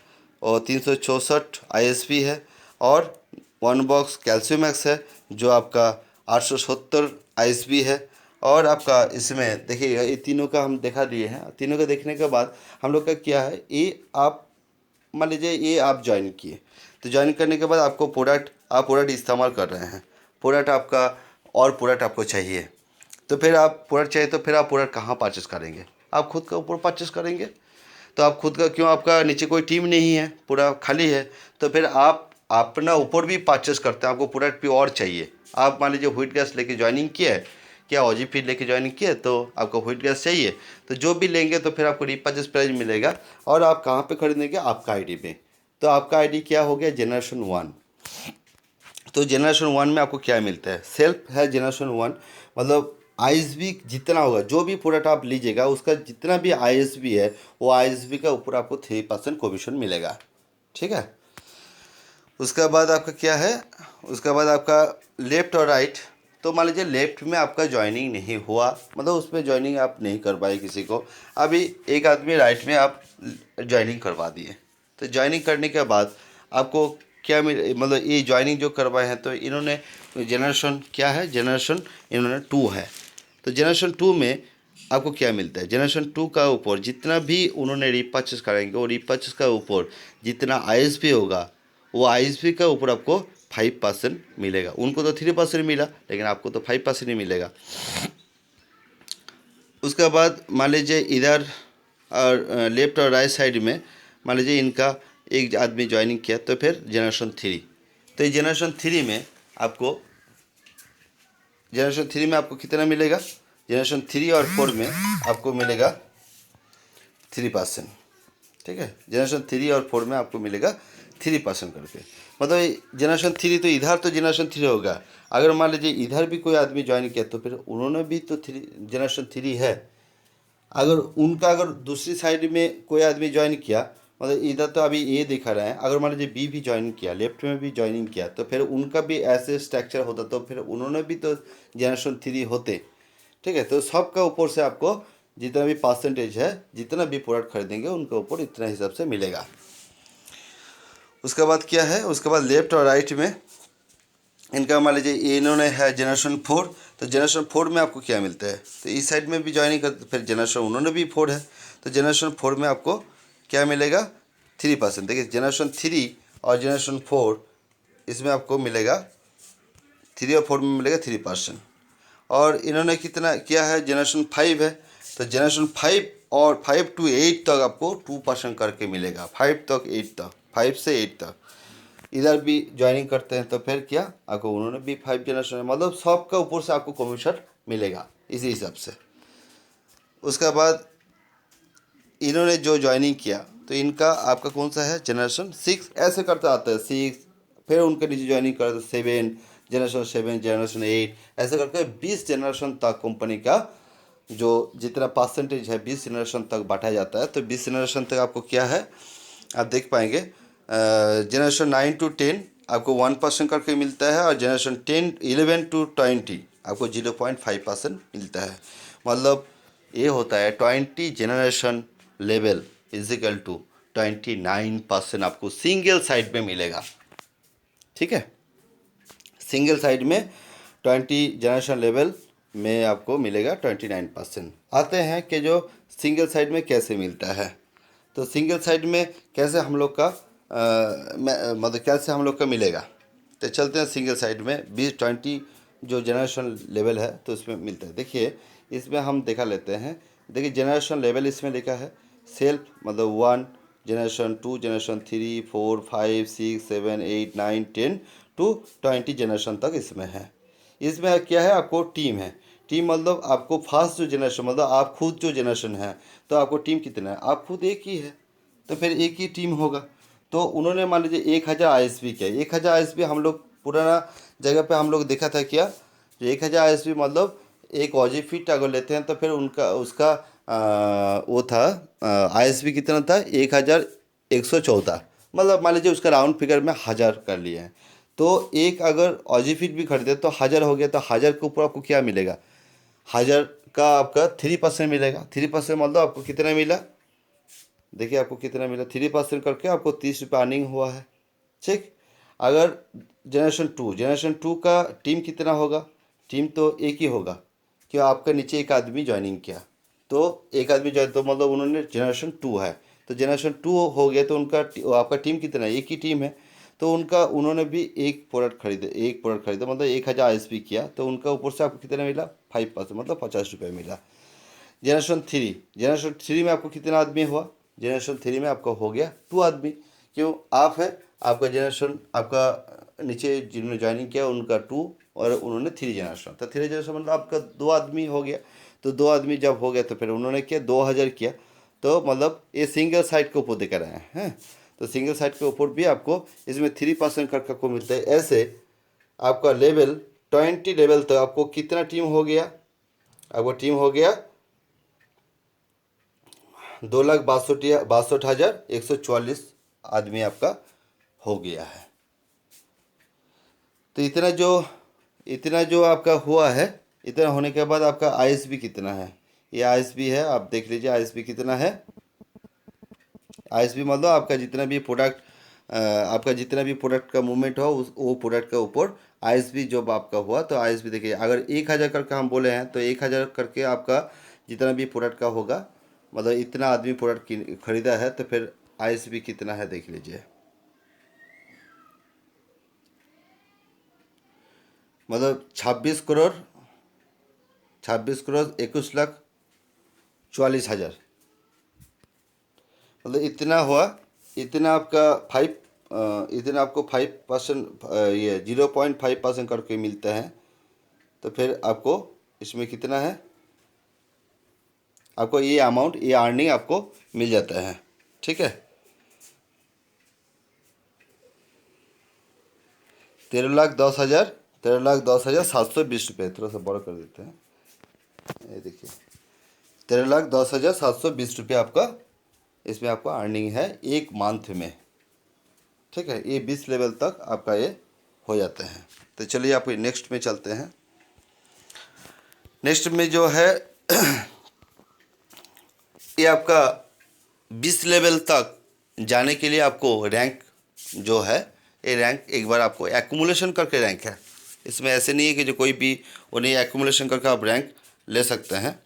और 364 ISP है, और 1 बॉक्स कैल्शियम मैक्स है जो आपका 870 ISP है। और आपका इसमें देखिएगा ये तीनों का हम दिखा दिए हैं। तीनों का देखने के बाद हम लोग का क्या है, ये आप मान लीजिए ये आप ज्वाइन किए, तो ज्वाइन करने के बाद आपको प्रोडक्ट इस्तेमाल कर रहे हैं, प्रोडक्ट आपका और प्रोडक्ट आपको चाहिए, तो फिर आप प्रोडक्ट चाहिए तो फिर आप प्रोडक्ट कहाँ परचेस करेंगे? आप खुद का ऊपर परचेस करेंगे। तो आप खुद का क्यों, आपका नीचे कोई टीम नहीं है, पूरा खाली है, तो फिर आप अपना ऊपर भी परचेस करते हैं। आपको प्रोडक्ट भी और चाहिए, आप मान लीजिए व्हीट गैस लेके ज्वाइनिंग किया है, क्या ऑजी फीड लेके ज्वाइनिंग किया, तो आपको व्हीट गैस चाहिए, तो जो भी लेंगे तो फिर आपको रीपर्चेस प्राइस मिलेगा। और आप कहाँ पे खरीदेंगे? आपका आईडी पे। तो आपका आईडी क्या हो गया? जनरेशन 1। तो जनरेशन 1 में आपको क्या मिलता है? सेल्फ है जनरेशन 1, मतलब ISB जितना होगा, जो भी प्रोडक्ट आप लीजिएगा उसका जितना भी ISB है, वो ISB का ऊपर आपको 3% कमीशन मिलेगा। ठीक है। उसके बाद आपका क्या है, उसके बाद आपका लेफ़्ट और राइट। तो मान लीजिए लेफ़्ट में आपका ज्वाइनिंग नहीं हुआ, मतलब उसमें ज्वाइनिंग आप नहीं कर पाए किसी को, अभी एक आदमी राइट में आप ज्वाइनिंग करवा दिए, तो ज्वाइनिंग करने के बाद आपको क्या मतलब ये ज्वाइनिंग जो करवाए हैं, तो इन्होंने जनरेशन क्या है, जनरेशन इन्होंने 2 है। तो जनरेशन 2 में आपको क्या मिलता है? जनरेशन 2 का ऊपर जितना भी उन्होंने रीपर्चेस कराएंगे, वो रीपर्चेस का ऊपर जितना ISP होगा, वो ISP का ऊपर आपको 5% मिलेगा। उनको तो 3% मिला, लेकिन आपको तो 5% ही मिलेगा। उसके बाद मान लीजिए इधर और लेफ्ट और राइट साइड में मान लीजिए इनका एक आदमी ज्वाइनिंग किया, तो फिर जनरेशन 3। तो ये जनरेशन 3 में आपको कितना मिलेगा? जनरेशन 3 और 4 में आपको मिलेगा 3%। ठीक है, जनरेशन 3 और 4 में आपको मिलेगा 3% करके। मतलब जनरेशन 3, तो इधर तो जनरेशन 3 होगा, अगर मान लीजिए इधर भी कोई आदमी ज्वाइन किया तो फिर उन्होंने भी तो जनरेशन 3 है। अगर दूसरी साइड में कोई आदमी ज्वाइन किया, मतलब इधर तो अभी ये दिखा रहा है, अगर मान लीजिए B भी ज्वाइन किया, लेफ्ट में भी ज्वाइनिंग किया, तो फिर उनका भी ऐसे स्ट्रक्चर होता, तो फिर उन्होंने भी तो जनरेशन 3 होते। ठीक है, तो सबका ऊपर से आपको जितना भी परसेंटेज है, जितना भी प्रोडक्ट खरीदेंगे उनके ऊपर इतना हिसाब से मिलेगा। उसके बाद क्या है, उसके बाद लेफ्ट और राइट में इनका मान लीजिए इन्होंने है जनरेशन 4, तो जनरेशन 4 में आपको क्या मिलता है? तो इस साइड में भी ज्वाइनिंग करते, फिर जनरेशन उन्होंने भी 4 है, तो जनरेशन 4 में आपको क्या मिलेगा? 3%। देखिए जनरेशन 3 और जनरेशन 4 इसमें आपको मिलेगा 3 और 4 में मिलेगा 3%। और इन्होंने कितना किया है? जनरेशन 5 है, तो जनरेशन 5 और 5 to 8 तक आपको 2% करके मिलेगा। 5 तक 8 तक, 5 से 8 तक इधर भी ज्वाइनिंग करते हैं, तो फिर क्या आपको उन्होंने भी 5 जनरेशन, मतलब सबका ऊपर से आपको कमीशन मिलेगा इसी हिसाब से। उसके बाद इन्होंने जो ज्वाइनिंग किया, तो इनका आपका कौन सा है? जनरेशन 6, ऐसे करते आता है 6, फिर उनके नीचे ज्वाइनिंग करते 7, जनरेशन 7, जनरेशन 8, ऐसे करके 20 जनरेशन तक कंपनी का जो जितना परसेंटेज है 20 जनरेशन तक बांटा जाता है। तो 20 जनरेशन तक आपको क्या है, आप देख पाएंगे जनरेशन 9 to 10 आपको 1% करके मिलता है, और जनरेशन 11 to 20 आपको 0.5% मिलता है। मतलब ये होता है 20 जनरेशन लेवल इजिकल टू 29% आपको सिंगल साइड में मिलेगा। ठीक है, सिंगल साइड में 20 जनरेशन लेवल में आपको मिलेगा 29%। आते हैं कि जो सिंगल साइड में कैसे मिलता है। तो सिंगल साइड में कैसे हम लोग का मतलब कैसे हम लोग का मिलेगा, तो चलते हैं सिंगल साइड में 20 जो जनरेशन लेवल है तो उसमें मिलता है। देखिए इसमें हम देखा लेते हैं, देखिए जनरेशन लेवल इसमें लिखा है सेल्फ, मतलब 1 जनरेशन 2 जनरेशन 3 4 5 6 7 8 9 10 to 20 जनरेशन तक इसमें है। इसमें क्या है, आपको टीम है। टीम मतलब आपको फर्स्ट जो जनरेशन, मतलब आप खुद जो जनरेशन है, तो आपको टीम कितना है? आप खुद एक ही है, तो फिर एक ही टीम होगा। तो उन्होंने मान लीजिए 1000 ISP किया, 1000 ISP हम लोग पुराना जगह पे हम लोग देखा था क्या, जो 1000 ISP मतलब एक ऑजी फीट अगर लेते हैं तो फिर उनका उसका वो था ISP कितना था? 1114, मतलब मान लीजिए उसका राउंड फिगर में 1000 कर लिए हैं। तो एक अगर ऑजी फीट भी खरीदे तो 1000 हो गया, तो 1000 के ऊपर आपको क्या मिलेगा? 1000 का आपका 3% मिलेगा। 3% मतलब आपको कितना मिला, देखिए आपको कितना मिला, 3% करके आपको 30 रुपये अर्निंग हुआ है। ठीक। अगर जनरेशन 2 का टीम कितना होगा, टीम तो एक ही होगा, कि आपका नीचे एक आदमी ज्वाइनिंग किया, तो एक आदमी ज्वाइन, तो मतलब उन्होंने जनरेशन 2 है, तो जनरेशन 2 हो गया, तो उनका आपका टीम कितना है, एक ही टीम है, तो उनका उन्होंने भी एक प्रोडक्ट खरीदे, मतलब 1000 ISP किया, तो उनका ऊपर से आपको कितना मिला, 5%, मतलब 50 रुपये मिला। जनरेशन 3 में आपको कितना आदमी हुआ, जनरेशन 3 में आपका हो गया 2 आदमी। क्यों, आप है, आपका जनरेशन, आपका नीचे जिन्होंने ज्वाइनिंग किया उनका 2 और उन्होंने 3 जनरेशन, तो 3 जनरेशन मतलब आपका 2 आदमी हो गया। तो 2 आदमी जब हो गया तो फिर उन्होंने किया 2000 किया, तो मतलब ये सिंगल साइट के ऊपर दिखा रहे हैं। तो सिंगल साइट के ऊपर भी आपको इसमें 3% करके आपको मिलता है। ऐसे आपका लेवल 20 लेवल तो आपको कितना टीम हो गया, आपको टीम हो गया 2,62,144 आदमी आपका हो गया है। तो इतना जो आपका हुआ है, इतना होने के बाद आपका ISP कितना है, ये ISP है, आप देख लीजिए ISP कितना है। ISP मतलब आपका जितना भी प्रोडक्ट का मूवमेंट हो उस वो प्रोडक्ट के ऊपर ISP जब आपका हुआ, तो ISP देखिए, अगर 1000 करके हम बोले हैं तो 1000 करके आपका जितना भी प्रोडक्ट का होगा, मतलब इतना आदमी प्रोडक्ट खरीदा है, तो फिर ISP कितना है देख लीजिए, मतलब 26 करोड़ 21,44,000, मतलब इतना हुआ। इतना आपका इतना आपको 5%, ये 0.5% करके मिलता है, तो फिर आपको इसमें कितना है, आपको ये अमाउंट, ये अर्निंग आपको मिल जाता है। ठीक है, 13,10,000, 13,10,720 रुपये, थोड़ा सा बड़ा कर देते हैं, ये देखिए 13,10,720 रुपये आपका इसमें आपका अर्निंग है एक मंथ में। ठीक है, ये 20 लेवल तक आपका ये हो जाता है। तो चलिए आप नेक्स्ट में चलते हैं। नेक्स्ट में जो है ये आपका 20 लेवल तक जाने के लिए आपको रैंक जो है, ये रैंक एक बार आपको एक्यूमुलेशन करके रैंक है, इसमें ऐसे नहीं है कि जो कोई भी उन्हें एक्यूमुलेशन करके आप रैंक ले सकते हैं।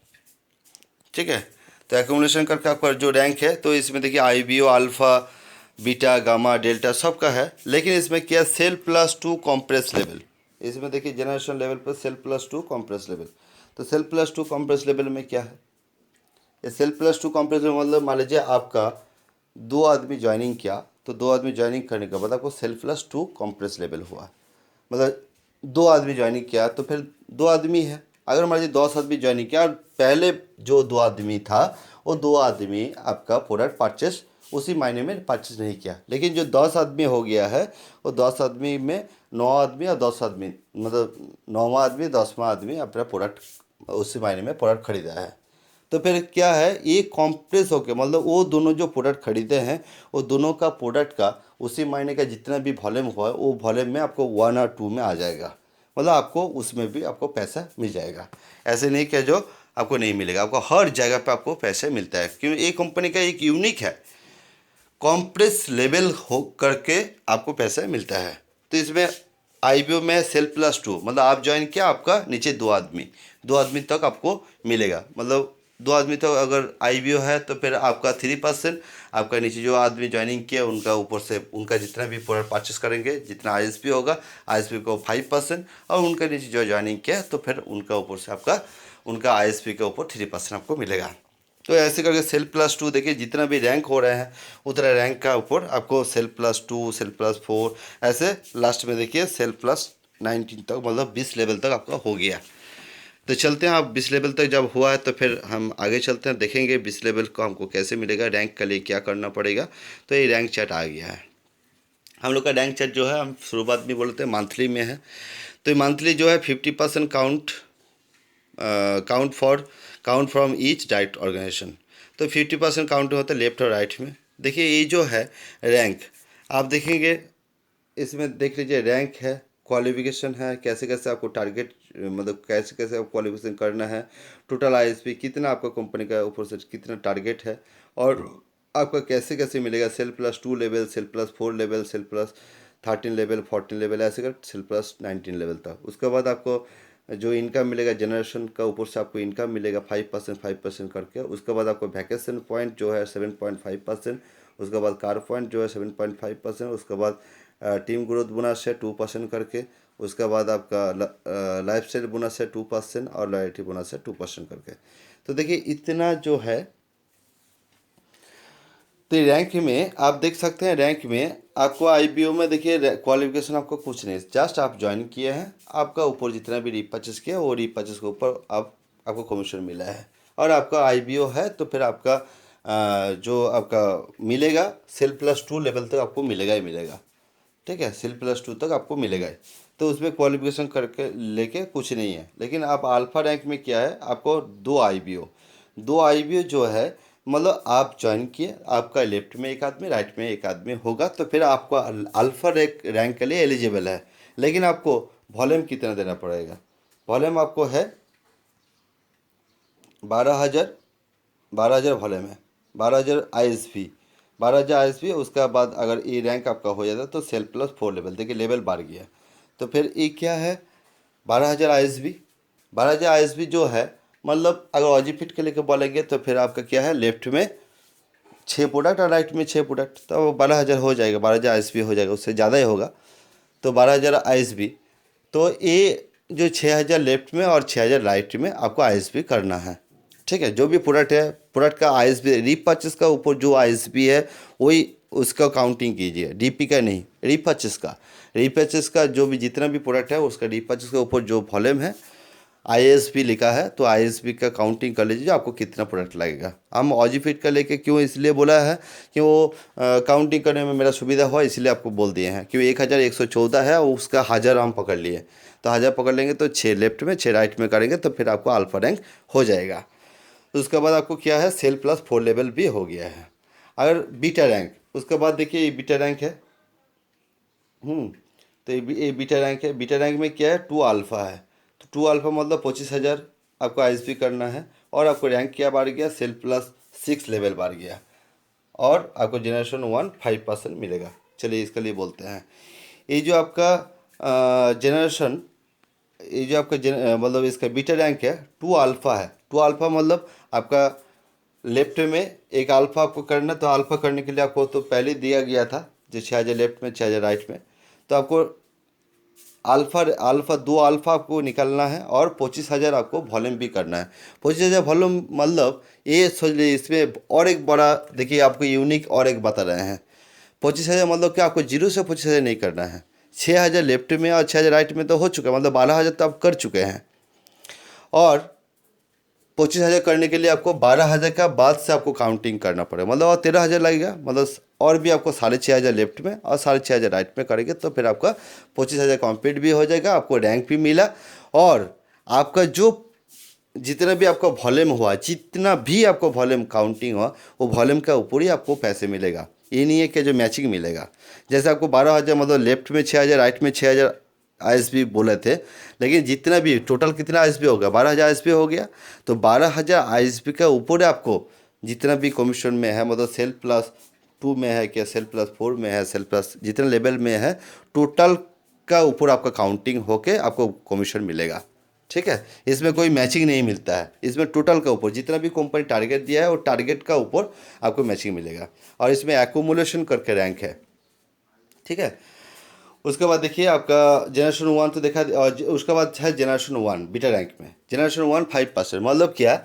ठीक है, तो एक्यूमुलेशन करके आपका जो रैंक है, तो इसमें देखिए IBO, alpha, beta, gamma, delta सबका है, लेकिन इसमें क्या सेल+2 कॉम्प्रेस लेवल, इसमें देखिए जनरेशन लेवल पर सेल+2 कॉम्प्रेस लेवल। तो सेल+2 कॉम्प्रेस लेवल में क्या है, ये सेल+2 कॉम्प्रेस लेवल मतलब मान लीजिए आपका 2 आदमी ज्वाइनिंग किया, तो 2 आदमी ज्वाइनिंग करने के बाद आपको सेल+2 कॉम्प्रेस लेवल हुआ, मतलब 2 आदमी ज्वाइनिंग किया तो फिर 2 आदमी है। अगर मान लीजिए 10 आदमी ज्वाइनिंग किया और पहले जो 2 आदमी था वो 2 आदमी आपका प्रोडक्ट परचेस उसी महीने में परचेस नहीं किया, लेकिन जो 10 आदमी हो गया है वो 10 आदमी में 9 आदमी और 10 आदमी, मतलब 9वां आदमी 10वां आदमी अपना प्रोडक्ट उसी महीने में प्रोडक्ट खरीदा है। तो फिर क्या है, ये कॉम्प्रेस होकर, मतलब वो दोनों जो प्रोडक्ट खरीदे हैं वो दोनों का प्रोडक्ट का उसी महीने का जितना भी वॉल्यूम हुआ है वो वॉल्यूम में आपको 1 और 2 में आ जाएगा, मतलब आपको उसमें भी आपको पैसा मिल जाएगा। ऐसे नहीं कि जो आपको नहीं मिलेगा, आपको हर जगह पे आपको पैसे मिलता है, क्योंकि ये कंपनी का एक यूनिक है, कॉम्प्रेस लेवल हो करके आपको पैसा मिलता है। तो इसमें IBO में सेल+2 मतलब आप ज्वाइन किया, आपका नीचे 2 आदमी तक आपको मिलेगा, मतलब 2 आदमी तक अगर IBO है तो फिर आपका 3%, आपका नीचे जो आदमी ज्वाइनिंग किया उनका ऊपर से उनका जितना भी प्रोडक्ट परचेस करेंगे, जितना ISP होगा ISP को 5%, और उनका नीचे जो ज्वाइनिंग किया तो फिर उनका ऊपर से आपका उनका ISP के ऊपर 3% आपको मिलेगा। तो ऐसे करके सेल+2 देखिए जितना भी रैंक हो रहे हैं उतना रैंक का ऊपर आपको सेल+2, सेल+4, ऐसे लास्ट में देखिए सेल+19 तक, मतलब 20 लेवल तक आपका हो गया। तो चलते हैं, आप 20 लेवल तक जब हुआ है तो फिर हम आगे चलते हैं, देखेंगे 20 लेवल को हमको कैसे मिलेगा, रैंक के लिए क्या करना पड़ेगा। तो ये रैंक चार्ट आ गया है। हम लोग का रैंक चार्ट जो है, हम शुरुआत में बोलते हैं मंथली में है, तो मंथली जो है 50% count from each diet organisation, तो 50% काउंट होता है लेफ्ट और राइट में। देखिए ये जो है रैंक, आप देखेंगे इसमें देख लीजिए रैंक है, क्वालिफिकेशन है, कैसे कैसे आपको टारगेट मतलब कैसे कैसे आप क्वालिफिकेशन करना है, टोटल आईएसपी कितना आपका कंपनी का ऊपर से कितना टारगेट है, और आपका कैसे कैसे मिलेगा सेल+2 लेवल, सेल+4 लेवल, सेल+13 लेवल, 14 लेवल, ऐसे कर सेल+19 लेवल तक। उसके बाद आपको जो इनकम मिलेगा जनरेशन का ऊपर से आपको इनकम मिलेगा 5% करके। उसके बाद आपको वैकेशन पॉइंट जो है 7.5%, उसके बाद कार पॉइंट जो है 7.5%, उसके बाद टीम ग्रोथ बोनस है 2% करके, उसके बाद आपका लाइफ स्टाइल बोनस है 2% और लॉयल्टी बोनस है 2% करके। तो देखिए इतना जो है, तो रैंक में आप देख सकते हैं, रैंक में आपको आईपीओ में देखिए क्वालिफिकेशन आपको कुछ नहीं, जस्ट आप ज्वाइन किए हैं, आपका ऊपर जितना भी रीपर्चेस किया वो रीपर्चेस के ऊपर आपको कमीशन मिला है, और आपका आईपीओ है तो फिर आपका जो आपका मिलेगा सेल+2 लेवल तक आपको मिलेगा ही मिलेगा। ठीक है, सेल+2 तक आपको मिलेगा ही, तो उसमें क्वालिफिकेशन करके लेके कुछ नहीं है। लेकिन आप अल्फ़ा रैंक में क्या है, आपको दो आईबीओ जो है, मतलब आप ज्वाइन किए, आपका लेफ्ट में एक आदमी राइट में एक आदमी होगा, तो फिर आपको अल्फ़ा रैंक के लिए एलिजिबल है। लेकिन आपको वॉल्यूम कितना देना पड़ेगा, वॉल्यूम आपको है 12,000, 12,000 वॉल्यूम है, 12,000 आईएसपी, 12,000 आईएसपी। उसके बाद अगर ये रैंक आपका हो जाता तो सेल+4 लेवल, देखिए लेवल बढ़ गया। तो फिर ये क्या है, 12,000 आईएसबी, 12,000 आईएसबी जो है, मतलब अगर ऑजी फिट के लेकर बोलेंगे तो फिर आपका क्या है, लेफ्ट में 6 प्रोडक्ट और राइट में 6 प्रोडक्ट, तो 12,000 हो जाएगा, 12,000 आईएसबी हो जाएगा, उससे ज़्यादा ही होगा। तो 12,000 आईएसबी, तो ये जो 6,000 लेफ्ट में और 6,000 राइट में आपको आईएसबी करना है। ठीक है, जो भी प्रोडक्ट है, प्रोडक्ट का आईएसबी, रीपर्चेस का ऊपर जो आईएसबी है वही उसका काउंटिंग कीजिए, डीपी का नहीं, रीपर्चेस का जो भी जितना भी प्रोडक्ट है उसका रीपर्चेस के ऊपर जो वॉल्यूम है आईएसबी लिखा है, तो आईएसबी का काउंटिंग कर लीजिए आपको कितना प्रोडक्ट लगेगा। हम ऑजी फिट का लेके क्यों इसलिए बोला है कि वो काउंटिंग करने में मेरा सुविधा हुआ, इसलिए आपको बोल दिए हैं। क्योंकि 1,114 है, उसका 1,000 हम पकड़ लिए, तो 1,000 पकड़ लेंगे तो 6 लेफ्ट में 6 राइट में करेंगे तो फिर आपको अल्फा रैंक हो जाएगा। तो उसके बाद आपको क्या है, सेल+4 लेवल भी हो गया है। अगर बीटा रैंक, उसके बाद देखिए ये बीटा रैंक है, तो ये बीटा रैंक है। बीटा रैंक में क्या है, 2 अल्फ़ा है, तो 2 अल्फ़ा मतलब 25,000 आपको आईएसपी करना है, और आपको रैंक क्या बढ़ गया, सेल+6 लेवल बढ़ गया, और आपको जनरेशन 1 5% मिलेगा। चलिए इसके लिए बोलते हैं, ये जो आपका जनरेशन, ये जो आपका मतलब इसका बीटा रैंक है 2 अल्फ़ा है। 2 अल्फ़ा मतलब आपका लेफ्ट में एक अल्फ़ा आपको करना, तो अल्फ़ा करने के लिए आपको तो पहले दिया गया था जो 6,000 लेफ्ट में 6,000 राइट में, तो आपको अल्फ़ा 2 अल्फ़ा आपको निकालना है, और 25,000 आपको वॉल्यूम भी करना है। 25,000 वॉल्यूम मतलब ये सोच लीजिए, इसमें और एक बड़ा देखिए आपको यूनिक और एक बता रहे हैं। 25,000 मतलब क्या, आपको 0 से 25,000 नहीं करना है। 6,000 लेफ्ट में और 6,000 राइट में तो हो चुका है, मतलब 12,000 तो आप कर चुके हैं, और 25,000 करने के लिए आपको 12,000 का बाद से आपको काउंटिंग करना पड़ेगा, मतलब और 13,000 लगेगा, मतलब और भी आपको 6,500 लेफ्ट में और 6,500 राइट में करेंगे तो फिर आपका 25,000 कंप्लीट भी हो जाएगा, आपको रैंक भी मिला, और आपका जो जितना भी आपका वॉल्यूम हुआ, जितना भी आपको वॉल्यूम काउंटिंग हुआ, वो वॉल्यूम का ऊपर ही आपको पैसे मिलेगा। ये नहीं है कि जो मैचिंग मिलेगा, जैसे आपको 12,000 मतलब लेफ्ट में 6,000 राइट में 6,000 आईएसबी बोले थे, लेकिन जितना भी टोटल कितना आईएसबी हो गया, 12,000 आईएसबी हो गया। तो 12,000 आईएसबी का ऊपर आपको जितना भी कमीशन में है, मतलब सेल+2 में है क्या, सेल+4 में है, सेल+ जितने लेवल में है, टोटल का ऊपर आपका काउंटिंग होके आपको कमीशन मिलेगा। ठीक है, इसमें कोई मैचिंग नहीं मिलता है, इसमें टोटल का ऊपर जितना भी कंपनी टारगेट दिया है वो टारगेट का ऊपर आपको मैचिंग मिलेगा, और इसमें एक्यूमुलेशन करके रैंक है। ठीक है, उसके बाद देखिए आपका जनरेशन 1 तो देखा, और उसके बाद है जनरेशन 1 बीटा रैंक में, जनरेशन 1 5%, मतलब क्या,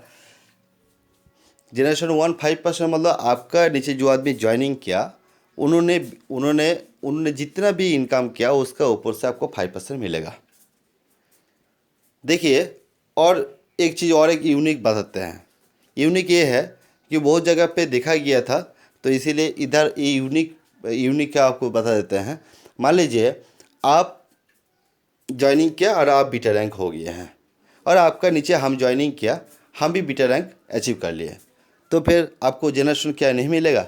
जनरेशन 1 5% मतलब आपका नीचे जो आदमी ज्वाइनिंग किया, उन्होंने उन्होंने उन्होंने जितना भी इनकम किया उसका ऊपर से आपको 5% मिलेगा। देखिए, और एक चीज़ और एक यूनिक बताते हैं, यूनिक ये है कि बहुत जगह पे देखा गया था, तो इसीलिए इधर ये यूनिक का आपको बता देते हैं। मान लीजिए आप ज्वाइनिंग किया और आप बीटा रैंक हो गए हैं, और आपका नीचे हम ज्वाइनिंग किया, हम भी बीटा रैंक अचीव कर लिए, तो फिर आपको जनरेशन क्या नहीं मिलेगा,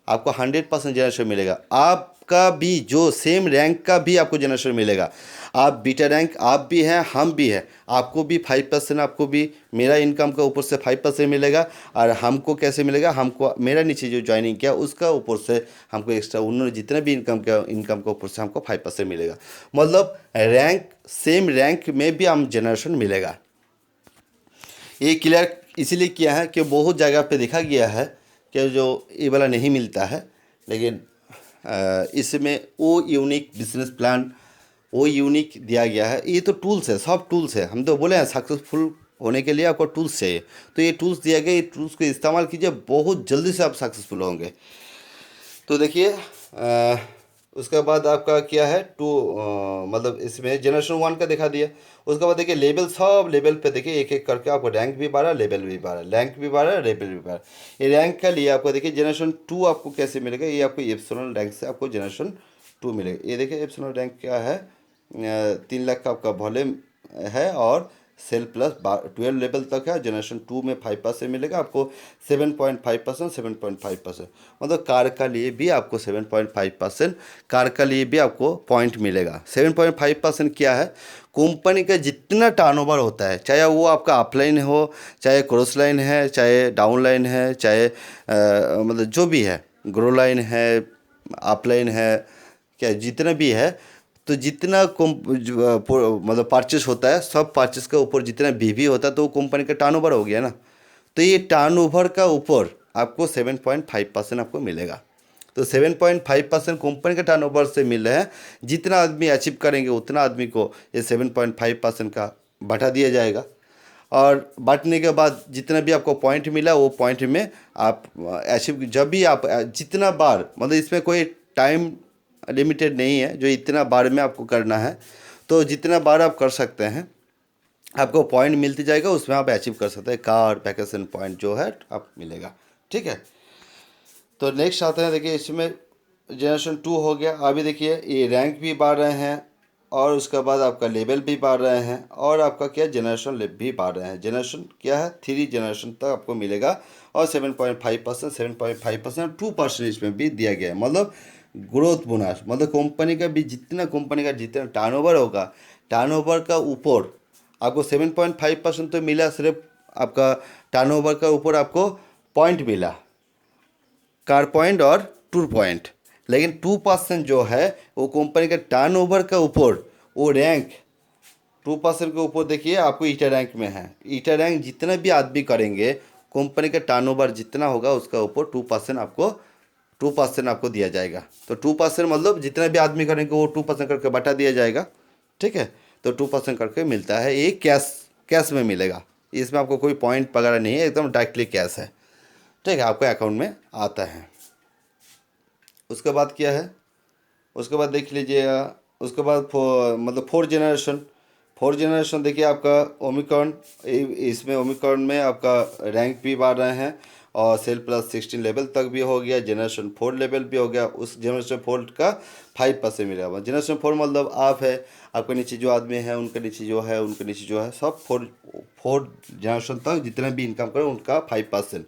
आपको 100% जनरेशन मिलेगा। आप आपका भी जो सेम रैंक का भी आपको जनरेशन मिलेगा। आप बीटा रैंक आप भी हैं, हम भी हैं, आपको भी 5% आपको भी मेरा इनकम का ऊपर से 5% मिलेगा। और हमको कैसे मिलेगा, हमको मेरा नीचे जो ज्वाइनिंग किया उसका ऊपर से हमको एक्स्ट्रा उन्होंने जितना भी इनकम का ऊपर से हमको 5% मिलेगा। मतलब रैंक सेम रैंक में भी हम जनरेशन मिलेगा। ये क्लियर इसीलिए किया है कि बहुत जगह पे देखा गया है कि जो ये वाला नहीं मिलता है, लेकिन इसमें वो यूनिक बिजनेस प्लान वो यूनिक दिया गया है। ये तो टूल्स है, सब टूल्स है। हम तो बोले हैं सक्सेसफुल होने के लिए आपको टूल्स चाहिए, तो ये टूल्स दिया गया, ये टूल्स को इस्तेमाल कीजिए, बहुत जल्दी से आप सक्सेसफुल होंगे। तो देखिए उसके बाद आपका क्या है मतलब इसमें जनरेशन 1 का दिखा दिया। उसके बाद देखिए लेवल, सब लेवल पे देखिए एक एक करके आपको रैंक भी बढ़ा, लेवल भी बढ़ा, रैंक भी बढ़ा, लेवल भी बढ़ा। ये रैंक का लिए आपको देखिए जनरेशन 2 आपको कैसे मिलेगा, ये आपको एप्सिलॉन रैंक से आपको जनरेशन 2 मिलेगा। ये देखिए एप्सिलॉन रैंक क्या है, 3 लाख का आपका वॉल्यूम है और सेल प्लस 12 लेवल तक है। जनरेशन 2 में 5% मिलेगा आपको, 7.5%, 7.5%। मतलब कार का लिए भी आपको 7.5%, कार का लिए भी आपको पॉइंट मिलेगा। 7.5% क्या है, कंपनी का जितना टर्नओवर होता है, चाहे वो आपका अपलाइन हो, चाहे क्रॉस लाइन है, चाहे डाउन लाइन है, चाहे मतलब जो भी है, ग्रो लाइन है, अपलाइन है, क्या जितना भी है, तो जितना मतलब परचेस होता है, सब परचेस के ऊपर जितना बीवी होता है तो वो कंपनी का टर्नओवर हो गया ना। तो ये टर्नओवर का ऊपर आपको 7.5% आपको मिलेगा। तो 7.5% कंपनी के टर्नओवर से मिल रहा है। जितना आदमी अचीव करेंगे उतना आदमी को ये 7.5% का बढ़ा दिया जाएगा। और बांटने के बाद जितना भी आपको पॉइंट मिला वो पॉइंट में आप अचीव, जब भी आप जितना बार, मतलब इसमें कोई टाइम लिमिटेड नहीं है जो इतना बार में आपको करना है, तो जितना बार आप कर सकते हैं आपको पॉइंट मिलती जाएगा, उसमें आप अचीव कर सकते हैं। कार वैकेशन पॉइंट जो है आप मिलेगा। ठीक है, तो नेक्स्ट आते हैं, देखिए इसमें जनरेशन 2 हो गया। अभी देखिए ये रैंक भी बढ़ रहे हैं और उसके बाद आपका लेवल भी बढ़ रहे हैं और आपका क्या जनरेशन भी बढ़ रहे हैं। जनरेशन क्या है, 3 जनरेशन तक आपको मिलेगा और 7.5%, 7.5%, 2% इसमें भी दिया गया है। मतलब ग्रोथ बोनस, मतलब कंपनी का भी जितना टर्नओवर होगा, टर्नओवर का ऊपर आपको 7.5% तो मिला, सिर्फ आपका टर्नओवर का ऊपर आपको पॉइंट मिला, कार पॉइंट और टूर पॉइंट। लेकिन 2% जो है वो कंपनी का टर्नओवर का ऊपर वो रैंक 2% के ऊपर देखिए आपको ईटा रैंक में है। ईटा रैंक जितना भी आदमी करेंगे, कंपनी का टर्नओवर जितना होगा उसका ऊपर 2% आपको दिया जाएगा। तो 2% मतलब जितना भी आदमी करेंगे वो 2% करके बटा दिया जाएगा। ठीक है, तो 2% करके मिलता है। ये कैश में मिलेगा, इसमें आपको कोई पॉइंट वगैरह नहीं है, एकदम डायरेक्टली कैश है। ठीक है, आपके अकाउंट में आता है। उसके बाद क्या है, उसके बाद देख लीजिएगा, उसके बाद मतलब 4 जनरेशन देखिए आपका ओमिक्रॉन, इसमें ओमिक्रॉन में आपका रैंक भी बढ़ रहे हैं और सेल प्लस 16 लेवल तक भी हो गया, जनरेशन 4 लेवल भी हो गया। उस जनरेशन 4 का 5% मिलेगा। जनरेशन 4 मतलब आप है, आपके नीचे जो आदमी है, उनके नीचे जो है, उनके नीचे जो है, सब 4 जनरेशन तक जितना भी इनकम करें उनका 5%।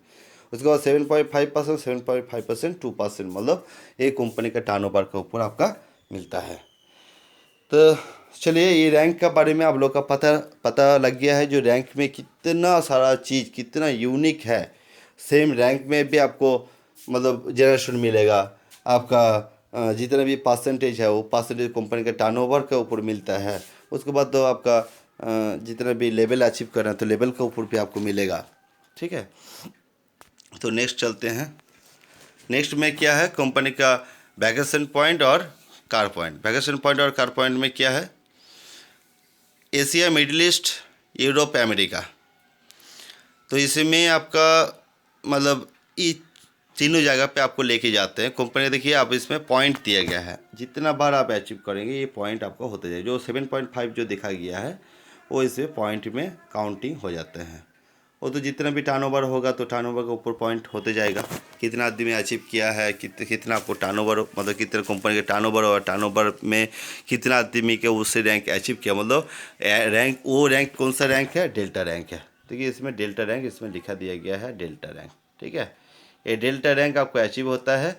उसके बाद 7.5%, 7.5%, 2%, मतलब एक कंपनी का टर्नओवर के ऊपर आपका मिलता है। तो चलिए ये रैंक के बारे में आप लोग का पता लग गया है, जो रैंक में कितना सारा चीज़ कितना यूनिक है। सेम रैंक में भी आपको मतलब जनरेशन मिलेगा, आपका जितना भी परसेंटेज है वो परसेंटेज कंपनी के टर्नओवर के ऊपर मिलता है। उसके बाद तो आपका जितना भी लेवल अचीव करना है तो लेवल के ऊपर भी आपको मिलेगा। ठीक है, तो नेक्स्ट चलते हैं। नेक्स्ट में क्या है, कंपनी का वैकेशन पॉइंट और कार पॉइंट। वैकेशन पॉइंट और कार पॉइंट में क्या है, Asia, middle east, Europe, America. तो इसमें आपका मतलब ये तीनों जगह पे आपको लेके जाते हैं कंपनी। देखिए आप इसमें पॉइंट दिया गया है, जितना बार आप अचीव करेंगे ये पॉइंट आपको होते जाए। जो 7.5 जो दिखा गया है वो इसमें पॉइंट में काउंटिंग हो जाते हैं। वो तो जितना भी टर्नओवर होगा तो टर्नओवर के ऊपर पॉइंट होते जाएगा, कितना आदमी ने अचीव किया है, कितना आपको टर्नओवर, मतलब कितना कंपनी के टर्नओवर और टर्नओवर में कितना आदमी के उससे रैंक अचीव किया। मतलब रैंक, वो रैंक कौन सा रैंक है, डेल्टा रैंक है। देखिए इसमें डेल्टा रैंक इसमें लिखा दिया गया है, डेल्टा रैंक। ठीक है, ये डेल्टा रैंक आपको अचीव होता है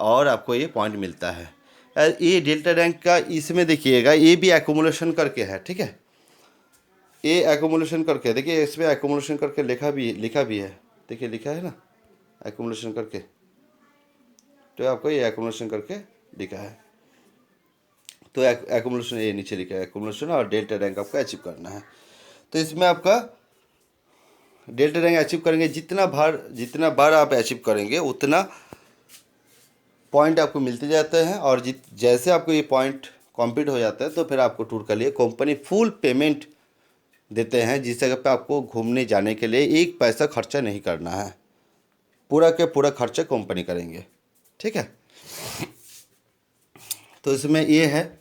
और आपको ये पॉइंट मिलता है। ये डेल्टा रैंक का इसमें देखिएगा, ये भी एकोमोलेशन करके है, ठीक है, ये एकोमोलेशन करके, देखिए इसमें एकोमोलेशन करके लिखा भी है, देखिए लिखा है ना एकोमोलेशन करके, तो आपको ये एकोमोलेशन करके लिखा है। तो एकोमोलेशन ये नीचे लिखा है एकोमोलेशन, और डेल्टा रैंक आपको अचीव करना है। तो इसमें आपका डेल्टा रैंक अचीव करेंगे, जितना बार आप अचीव करेंगे उतना पॉइंट आपको मिलते जाते हैं, और जैसे आपको ये पॉइंट कंप्लीट हो जाता है तो फिर आपको टूर के लिए कंपनी फुल पेमेंट देते हैं, जिस जगह पे आपको घूमने जाने के लिए एक पैसा खर्चा नहीं करना है, पूरा के पूरा खर्चा कंपनी करेंगे, ठीक है। तो इसमें ये है।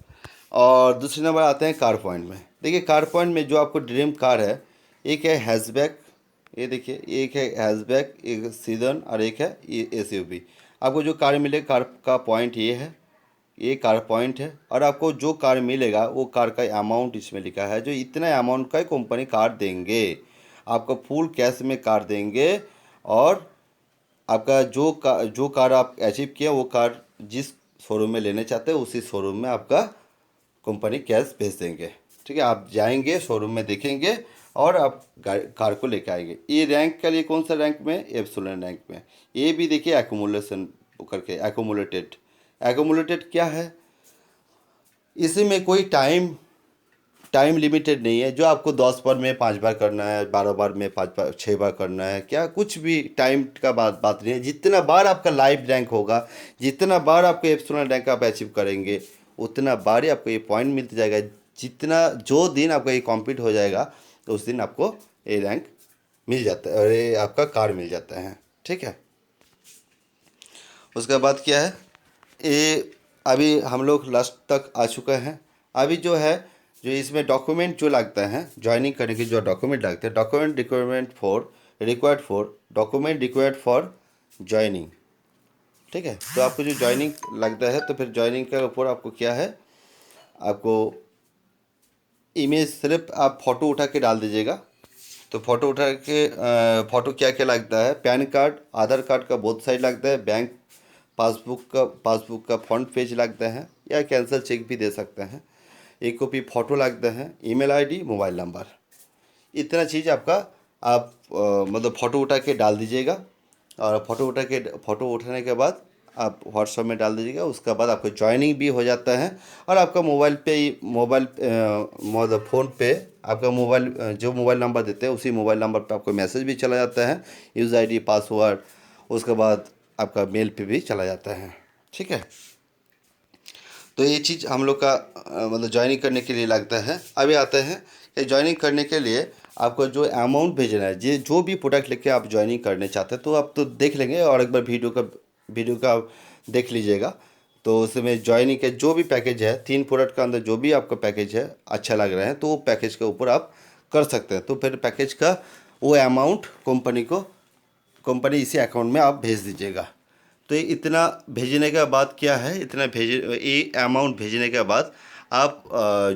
और दूसरे नंबर आते हैं कार पॉइंट में। देखिए कार पॉइंट में जो आपको ड्रीम कार है, एक है हैचबैक, ये देखिए एक है हैचबैक, एक सीडन, और एक है ये एसयूवी। आपको जो कार मिलेगा, कार का पॉइंट ये है, ये कार पॉइंट है, और आपको जो कार मिलेगा वो कार का अमाउंट इसमें लिखा है, जो इतना अमाउंट का कंपनी कार देंगे, आपको फुल कैश में कार देंगे, और आपका जो कार आप अचीव किया वो कार जिस शोरूम में लेने चाहते हैं उसी शोरूम में आपका कंपनी कैश भेज देंगे, ठीक है। आप जाएंगे शोरूम में देखेंगे और आप कार को लेकर आएंगे। ये रैंक के लिए कौन सा रैंक में, एब्सोल्यूट रैंक में। ये भी देखिए एकोमोलेशन करके, एकोमोलेटेड क्या है, इसमें कोई टाइम लिमिटेड नहीं है, जो आपको 10 बार में 5 बार करना है, 12 बार में 5 बार 6 बार करना है, क्या कुछ भी टाइम का बात नहीं है। जितना बार आपका लाइव रैंक होगा, जितना बार आपको एब्सोल्यूट रैंक आप अचीव करेंगे, उतना बार ही आपको ये पॉइंट मिलते जाएगा। जो दिन आपका ये कंप्लीट हो जाएगा तो उस दिन आपको ये रैंक मिल जाता है, और ये आपका कार मिल जाता है, ठीक है। उसके बाद क्या है, ये अभी हम लोग लास्ट तक आ चुके हैं। अभी जो है, जो इसमें डॉक्यूमेंट जो लगता है ज्वाइनिंग करने के, जो डॉक्यूमेंट लगते हैं, डॉक्यूमेंट रिक्वायर्ड फॉर ज्वाइनिंग, ठीक है। तो आपको जो ज्वाइनिंग लगता है, तो फिर ज्वाइनिंग के ऊपर आपको क्या है, आपको इमेज सिर्फ आप फ़ोटो उठा के डाल दीजिएगा। तो फ़ोटो उठा के फ़ोटो क्या क्या लगता है, पैन कार्ड, आधार कार्ड का बोथ साइड लगता है, बैंक पासबुक का फ्रंट पेज लगता है, या कैंसिल चेक भी दे सकते हैं, एक कॉपी फ़ोटो लगता है, ईमेल आईडी, मोबाइल नंबर, इतना चीज़ आपका आप मतलब फ़ोटो उठा के डाल दीजिएगा। और फ़ोटो उठाने के बाद आप व्हाट्सएप में डाल दीजिएगा। उसके बाद आपको ज्वाइनिंग भी हो जाता है, और आपका मतलब फ़ोन पे आपका जो मोबाइल नंबर देते हैं उसी मोबाइल नंबर पे आपको मैसेज भी चला जाता है, यूज़र आईडी, पासवर्ड, उसके बाद आपका मेल पे भी चला जाता है, ठीक है। तो ये चीज़ हम लोग का मतलब ज्वाइनिंग करने के लिए लगता है। अभी आते हैं कि ज्वाइनिंग करने के लिए आपको जो अमाउंट भेजना है, जो भी प्रोडक्ट लेके आप ज्वाइनिंग करने चाहते हैं, तो आप तो देख लेंगे, और एक बार वीडियो का देख लीजिएगा। तो उसमें ज्वाइनिंग के जो भी पैकेज है, 3 प्रोडक्ट का अंदर जो भी आपका पैकेज है अच्छा लग रहा है, तो वो पैकेज के ऊपर आप कर सकते हैं। तो फिर पैकेज का वो अमाउंट कंपनी इसी अकाउंट में आप भेज दीजिएगा। तो ये इतना भेजने के बाद क्या है, ये अमाउंट भेजने के बाद आप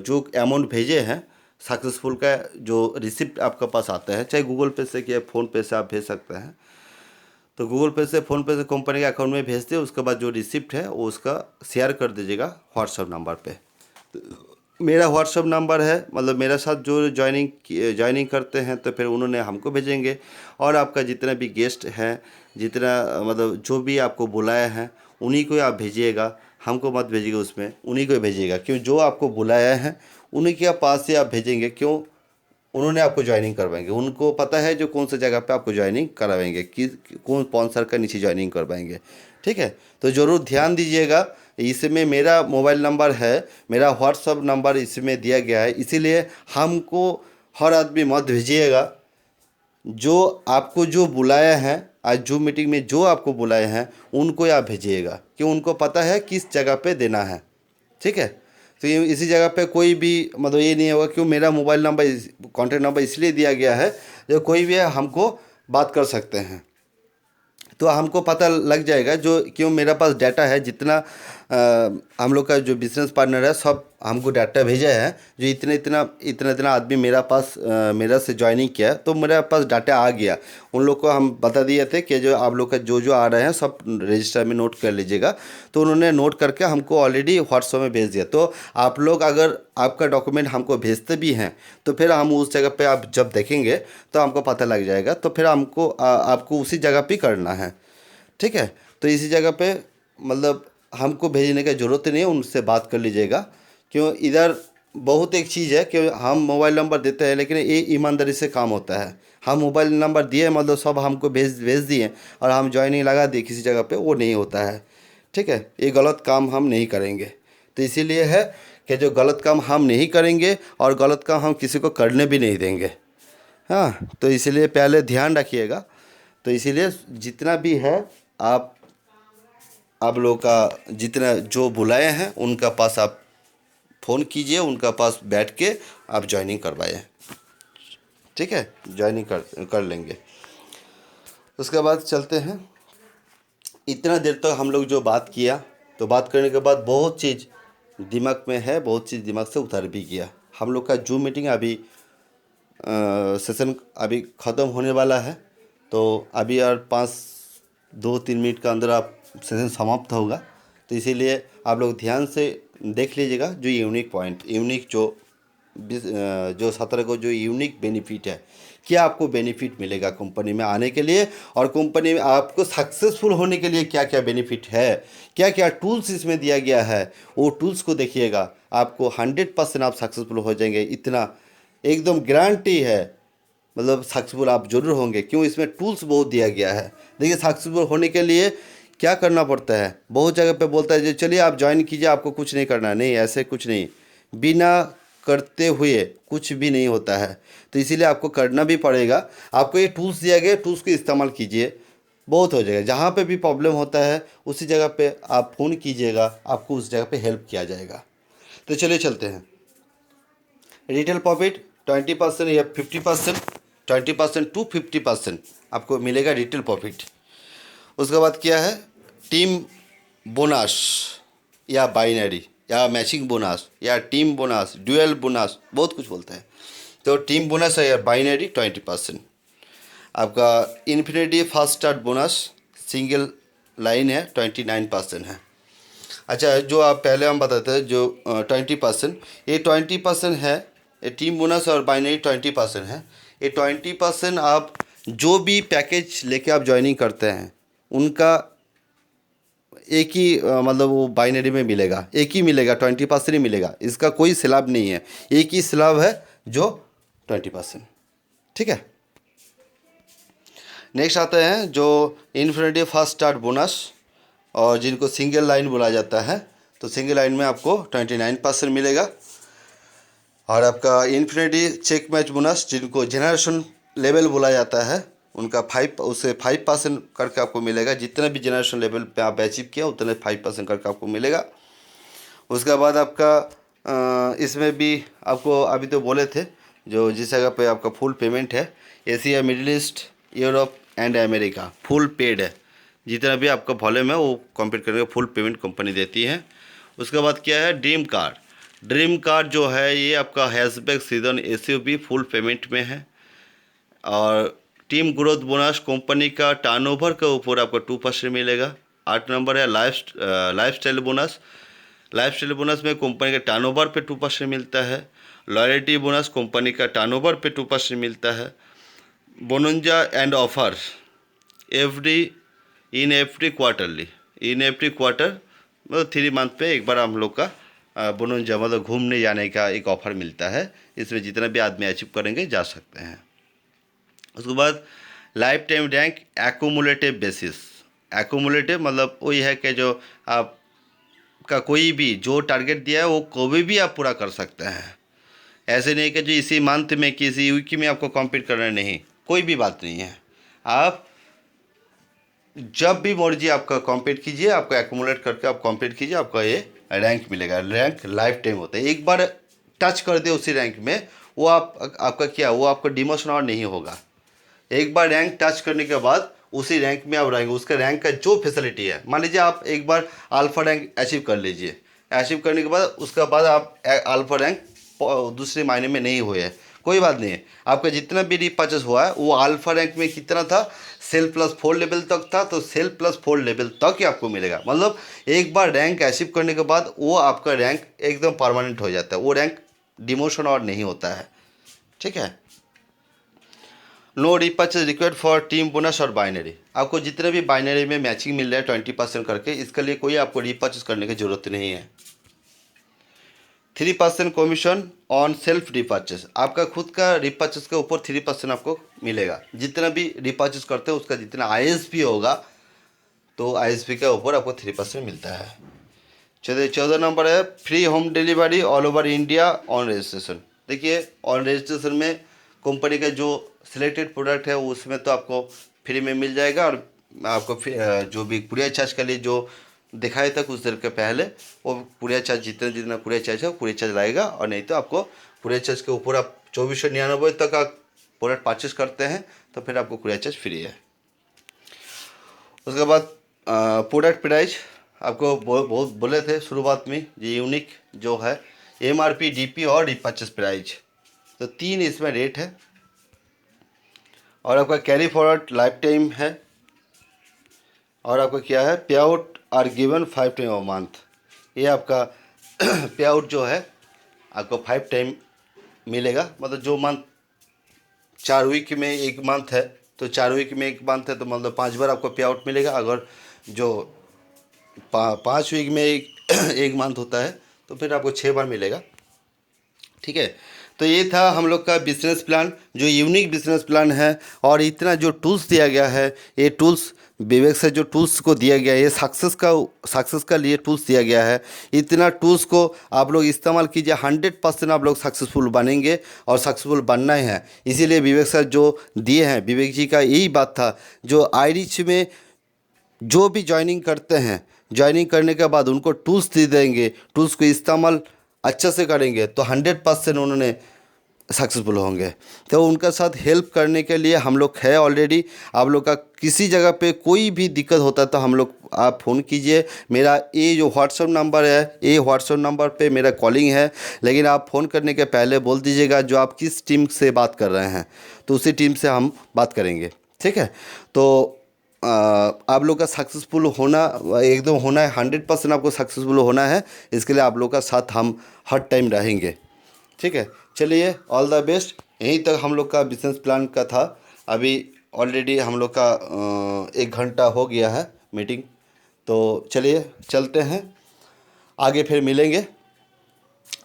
जो अमाउंट भेजे हैं सक्सेसफुल का जो रिसिप्ट आपके पास आता है, चाहे गूगल पे से या फ़ोन पे से आप भेज सकते हैं। तो गूगल पे से, फ़ोन पे से कंपनी के अकाउंट में भेज दे, उसके बाद जो रिसिप्ट है वो उसका शेयर कर दीजिएगा व्हाट्सएप नंबर पे। मेरा व्हाट्सएप नंबर है, मतलब मेरे साथ जो ज्वाइनिंग करते हैं, तो फिर उन्होंने हमको भेजेंगे। और आपका जितना भी गेस्ट हैं, जितना मतलब जो भी आपको बुलाया है, उन्हीं को आप भेजिएगा, हमको मत भेजिएगा, उसमें उन्हीं को भेजिएगा। क्यों, जो आपको बुलाया है उन्हीं के पास से आप भेजेंगे, क्यों, उन्होंने आपको ज्वाइनिंग करवाएंगे, उनको पता है जो कौन सा जगह पे आपको ज्वाइनिंग करवाएंगे, कौन स्पॉन्सर का नीचे ज्वाइनिंग करवाएंगे, ठीक है। तो ज़रूर ध्यान दीजिएगा। इसमें मेरा मोबाइल नंबर है, मेरा व्हाट्सअप नंबर इसमें दिया गया है, इसीलिए हमको हर आदमी मत भेजिएगा। जो आपको जो बुलाया है, आज जो मीटिंग में जो आपको बुलाए हैं उनको आप भेजिएगा, कि उनको पता है किस जगह पे देना है, ठीक है। तो ये इसी जगह पे कोई भी मतलब ये नहीं होगा, क्यों, मेरा मोबाइल नंबर कॉन्टैक्ट नंबर इसलिए दिया गया है, जो कोई भी हमको बात कर सकते हैं, तो हमको पता लग जाएगा, जो क्यों मेरे पास डाटा है, जितना हम लोग का जो बिजनेस पार्टनर है सब हमको डाटा भेजा है, जो इतना आदमी मेरा पास मेरा से ज्वाइनिंग किया है, तो मेरे पास डाटा आ गया। उन लोग को हम बता दिए थे कि जो आप लोग का जो आ रहे हैं सब रजिस्टर में नोट कर लीजिएगा। तो उन्होंने नोट करके हमको ऑलरेडी व्हाट्सएप में भेज दिया। तो आप लोग अगर आपका डॉक्यूमेंट हमको भेजते भी हैं तो फिर हम उस जगह पे आप जब देखेंगे तो हमको पता लग जाएगा। तो फिर हमको आपको उसी जगह पे करना है, ठीक है। तो इसी जगह पे मतलब हमको भेजने की ज़रूरत नहीं है, उनसे बात कर लीजिएगा। क्यों इधर बहुत एक चीज़ है कि हम मोबाइल नंबर देते हैं लेकिन ये ईमानदारी से काम होता है। हम मोबाइल नंबर दिए मतलब सब हमको भेज भेज दिए और हम ज्वाइनिंग लगा दिए किसी जगह पे, वो नहीं होता है, ठीक है। ये गलत काम हम नहीं करेंगे। तो इसीलिए है कि जो गलत काम हम नहीं करेंगे और गलत काम हम किसी को करने भी नहीं देंगे। हाँ, तो इसीलिए पहले ध्यान रखिएगा। तो इसीलिए जितना भी है आप लोग का जितना जो बुलाए हैं उनका पास आप फ़ोन कीजिए, उनका पास बैठ के आप ज्वाइनिंग करवाइए, ठीक है। ज्वाइनिंग कर लेंगे। उसके बाद चलते हैं। इतना देर तक हम लोग जो बात किया, तो बात करने के बाद बहुत चीज़ दिमाग में है, बहुत चीज़ दिमाग से उतर भी गया। हम लोग का जूम मीटिंग अभी सेशन अभी ख़त्म होने वाला है। तो अभी और 2-3 मिनट के अंदर आप सेशन समाप्त होगा। तो इसीलिए आप लोग ध्यान से देख लीजिएगा जो यूनिक पॉइंट, यूनिक जो 17 को जो यूनिक बेनिफिट है, क्या आपको बेनिफिट मिलेगा कंपनी में आने के लिए, और कंपनी में आपको सक्सेसफुल होने के लिए क्या क्या बेनिफिट है, क्या क्या टूल्स इसमें दिया गया है, वो टूल्स को देखिएगा। आपको 100% आप सक्सेसफुल हो जाएंगे, इतना एकदम गारंटी है। मतलब सक्सेसफुल आप जरूर होंगे, क्यों इसमें टूल्स बहुत दिया गया है। देखिए सक्सेसफुल होने के लिए क्या करना पड़ता है। बहुत जगह पे बोलता है जो चलिए आप ज्वाइन कीजिए, आपको कुछ नहीं करना, नहीं ऐसे कुछ नहीं, बिना करते हुए कुछ भी नहीं होता है। तो इसीलिए आपको करना भी पड़ेगा। आपको ये टूल्स दिया गया, टूल्स को इस्तेमाल कीजिए, बहुत हो जाएगा। जहाँ पे भी प्रॉब्लम होता है उसी जगह पे आप फ़ोन कीजिएगा, आपको उस जगह पे हेल्प किया जाएगा। तो चलिए चलते हैं। रिटेल प्रॉफिट 20% या 50%, 20% टू 50% आपको मिलेगा रिटेल प्रॉफिट। उसके बाद क्या है, टीम बोनस या बाइनरी या मैचिंग बोनस या टीम बोनस, ड्यूअल बोनस, बहुत कुछ बोलता है। तो टीम बोनस है या बाइनरी 20%। आपका infinity fast start bonus single line है 29% है। अच्छा, जो आप पहले हम बताते हैं जो 20%, ये 20% है। ये टीम बोनस और बाइनरी 20% है। ये 20% आप जो भी पैकेज लेके आप ज्वाइनिंग करते हैं उनका एक ही मतलब वो बाइनरी में मिलेगा, एक ही मिलेगा, 20% ही मिलेगा। इसका कोई स्लैब नहीं है, एक ही स्लैब है जो 20%, ठीक है। नेक्स्ट आते हैं जो इन्फिनिटी फास्ट स्टार्ट बोनस, और जिनको सिंगल लाइन बोला जाता है। तो सिंगल लाइन में आपको 29% मिलेगा। और आपका इन्फिनिटी चेक मैच बोनस, जिनको जनरेशन लेवल बोला जाता है, उनका 5% करके आपको मिलेगा। जितना भी जनरेशन लेवल पे आप अचीव किया उतने 5% करके आपको मिलेगा। उसके बाद आपका इसमें भी आपको अभी तो बोले थे जो जिस जगह पे आपका फुल पेमेंट है, Asia, middle east, Europe and America full paid है। जितना भी आपका वॉल्यूम है वो कंप्लीट करने का फुल पेमेंट कंपनी देती है। उसके बाद क्या है, ड्रीम कार। ड्रीम कार जो है ये आपका hatchback season SUV full payment में है। और टीम ग्रोथ बोनस कंपनी का टर्नओवर के ऊपर आपको 2% मिलेगा। 8 नंबर है लाइफस्टाइल बोनस। लाइफस्टाइल बोनस में कंपनी के टर्नओवर पे 2% मिलता है। लॉयल्टी बोनस कंपनी का टर्नओवर पे 2% मिलता है। बोनंजा एंड ऑफर एवरी क्वार्टर मतलब 3 मंथ पे एक बार हम लोग का बोनंजा मतलब घूमने जाने का एक ऑफ़र मिलता है। इसमें जितना भी आदमी अचीव करेंगे जा सकते हैं। उसके बाद life time rank accumulative basis. Accumulative मतलब वही है कि जो आपका कोई भी जो टारगेट दिया है वो कभी भी आप पूरा कर सकते हैं। ऐसे नहीं कि जो इसी मंथ में किसी वीक में आपको कम्पीट करना, नहीं, कोई भी बात नहीं है। आप जब भी मर्जी आपका कम्पीट कीजिए, आपको एक्यूमुलेट करके आप कम्पीट कीजिए, आपका ये रैंक मिलेगा। रैंक लाइफ टाइम होता है, एक बार टच कर दे उसी रैंक में वो आपका क्या, वो आपका डिमोशन और नहीं होगा। एक बार रैंक टच करने के बाद उसी रैंक में आप रहेंगे। उसका रैंक का जो फैसिलिटी है, मान लीजिए आप एक बार अल्फ़ा रैंक अचीव कर लीजिए, अचीव करने के बाद उसके बाद आप अल्फ़ा रैंक दूसरे मायने में नहीं हुए हैं, कोई बात नहीं है। आपका जितना भी रीपर्चेस हुआ है वो अल्फ़ा रैंक में कितना था, सेल प्लस 4 लेवल तक था, तो सेल प्लस 4 लेवल तक ही आपको मिलेगा। मतलब एक बार रैंक अचीव करने के बाद वो आपका रैंक एकदम परमानेंट हो जाता है, वो रैंक डिमोशन और नहीं होता है, ठीक है। No repurchase required for team bonus और बाइनरी। आपको जितने भी बाइनरी में मैचिंग मिल रहा है 20% करके, इसके लिए कोई आपको रीपर्चेज करने की ज़रूरत नहीं है। 3% कमीशन ऑन सेल्फ रीपर्चेज। आपका खुद का रीपर्चेज के ऊपर 3% आपको मिलेगा। जितना भी रीपर्चेज करते हैं उसका जितना ISP होगा, तो ISP के ऊपर आपको 3% मिलता है। चलिए 14 नंबर है free home delivery all over India on registration. देखिए ऑन रजिस्ट्रेशन में कंपनी का जो सिलेक्टेड प्रोडक्ट है उसमें तो आपको फ्री में मिल जाएगा, और आपको जो भी कुरियर चार्ज के लिए जो दिखाया था कुछ देर के पहले, वो कुरियर चार्ज जितना जितना कुरियर चार्ज है वो कुरियर चार्ज लगेगा, और नहीं तो आपको कुरियर चार्ज के ऊपर आप 2499 तक आप प्रोडक्ट परचेज करते हैं तो फिर आपको कुरियर चार्ज फ्री है। उसके बाद प्रोडक्ट प्राइस आपको बहुत बोले थे शुरुआत में, ये यूनिक जो है MRP, DP और रीपर्चेस प्राइस, तो 3 इसमें रेट है। और आपका कैरी फॉरवर्ड लाइफ टाइम है, और आपका क्या है pay out are given 5 time a month. ये आपका पे आउट जो है आपको 5 टाइम मिलेगा, मतलब जो मंथ 4 वीक में एक मंथ है तो 4 वीक में एक मंथ है तो मतलब 5 बार आपको पे आउट मिलेगा। अगर जो 5 वीक में एक मंथ होता है तो फिर आपको 6 बार मिलेगा, ठीक है। तो ये था हम लोग का बिजनेस प्लान, जो यूनिक बिजनेस प्लान है। और इतना जो टूल्स दिया गया है, ये टूल्स विवेक से जो टूल्स को दिया गया है, ये सक्सेस का लिए टूल्स दिया गया है। इतना टूल्स को आप लोग इस्तेमाल कीजिए, 100% आप लोग सक्सेसफुल बनेंगे, और सक्सेसफुल बनना ही है। इसीलिए विवेक सर जो दिए हैं, विवेक जी का यही बात था, जो iReach में जो भी ज्वाइनिंग करते हैं, ज्वाइनिंग करने के बाद उनको टूल्स दे देंगे, टूल्स को इस्तेमाल अच्छे से करेंगे तो 100% उन्होंने सक्सेसफुल होंगे। तो उनका साथ हेल्प करने के लिए हम लोग है ऑलरेडी। आप लोग का किसी जगह पे कोई भी दिक्कत होता है तो हम लोग आप फ़ोन कीजिए। मेरा ये जो व्हाट्सअप नंबर है, ये व्हाट्सअप नंबर पे मेरा कॉलिंग है, लेकिन आप फ़ोन करने के पहले बोल दीजिएगा जो आप किस टीम से बात कर रहे हैं, तो उसी टीम से हम बात करेंगे, ठीक है। तो आप लोग का सक्सेसफुल होना एकदम होना है, 100% आपको सक्सेसफुल होना है। इसके लिए आप लोग का साथ हम हर टाइम रहेंगे, ठीक है। चलिए ऑल द बेस्ट। यहीं तक हम लोग का बिजनेस प्लान का था। अभी ऑलरेडी हम लोग का 1 घंटा हो गया है मीटिंग, तो चलिए चलते हैं, आगे फिर मिलेंगे।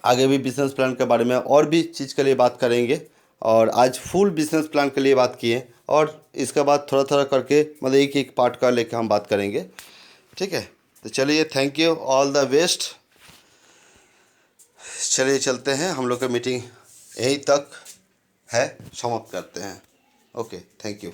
आगे भी बिजनेस प्लान के बारे में और भी चीज़ के लिए बात करेंगे। और आज फुल बिजनेस प्लान के लिए बात किए, और इसके बाद थोड़ा थोड़ा करके मतलब एक एक पार्ट का लेकर हम बात करेंगे, ठीक है। तो चलिए thank you, all the best. चलिए चलते हैं, हम लोग का मीटिंग यहीं तक है, समाप्त करते हैं। Okay, thank you.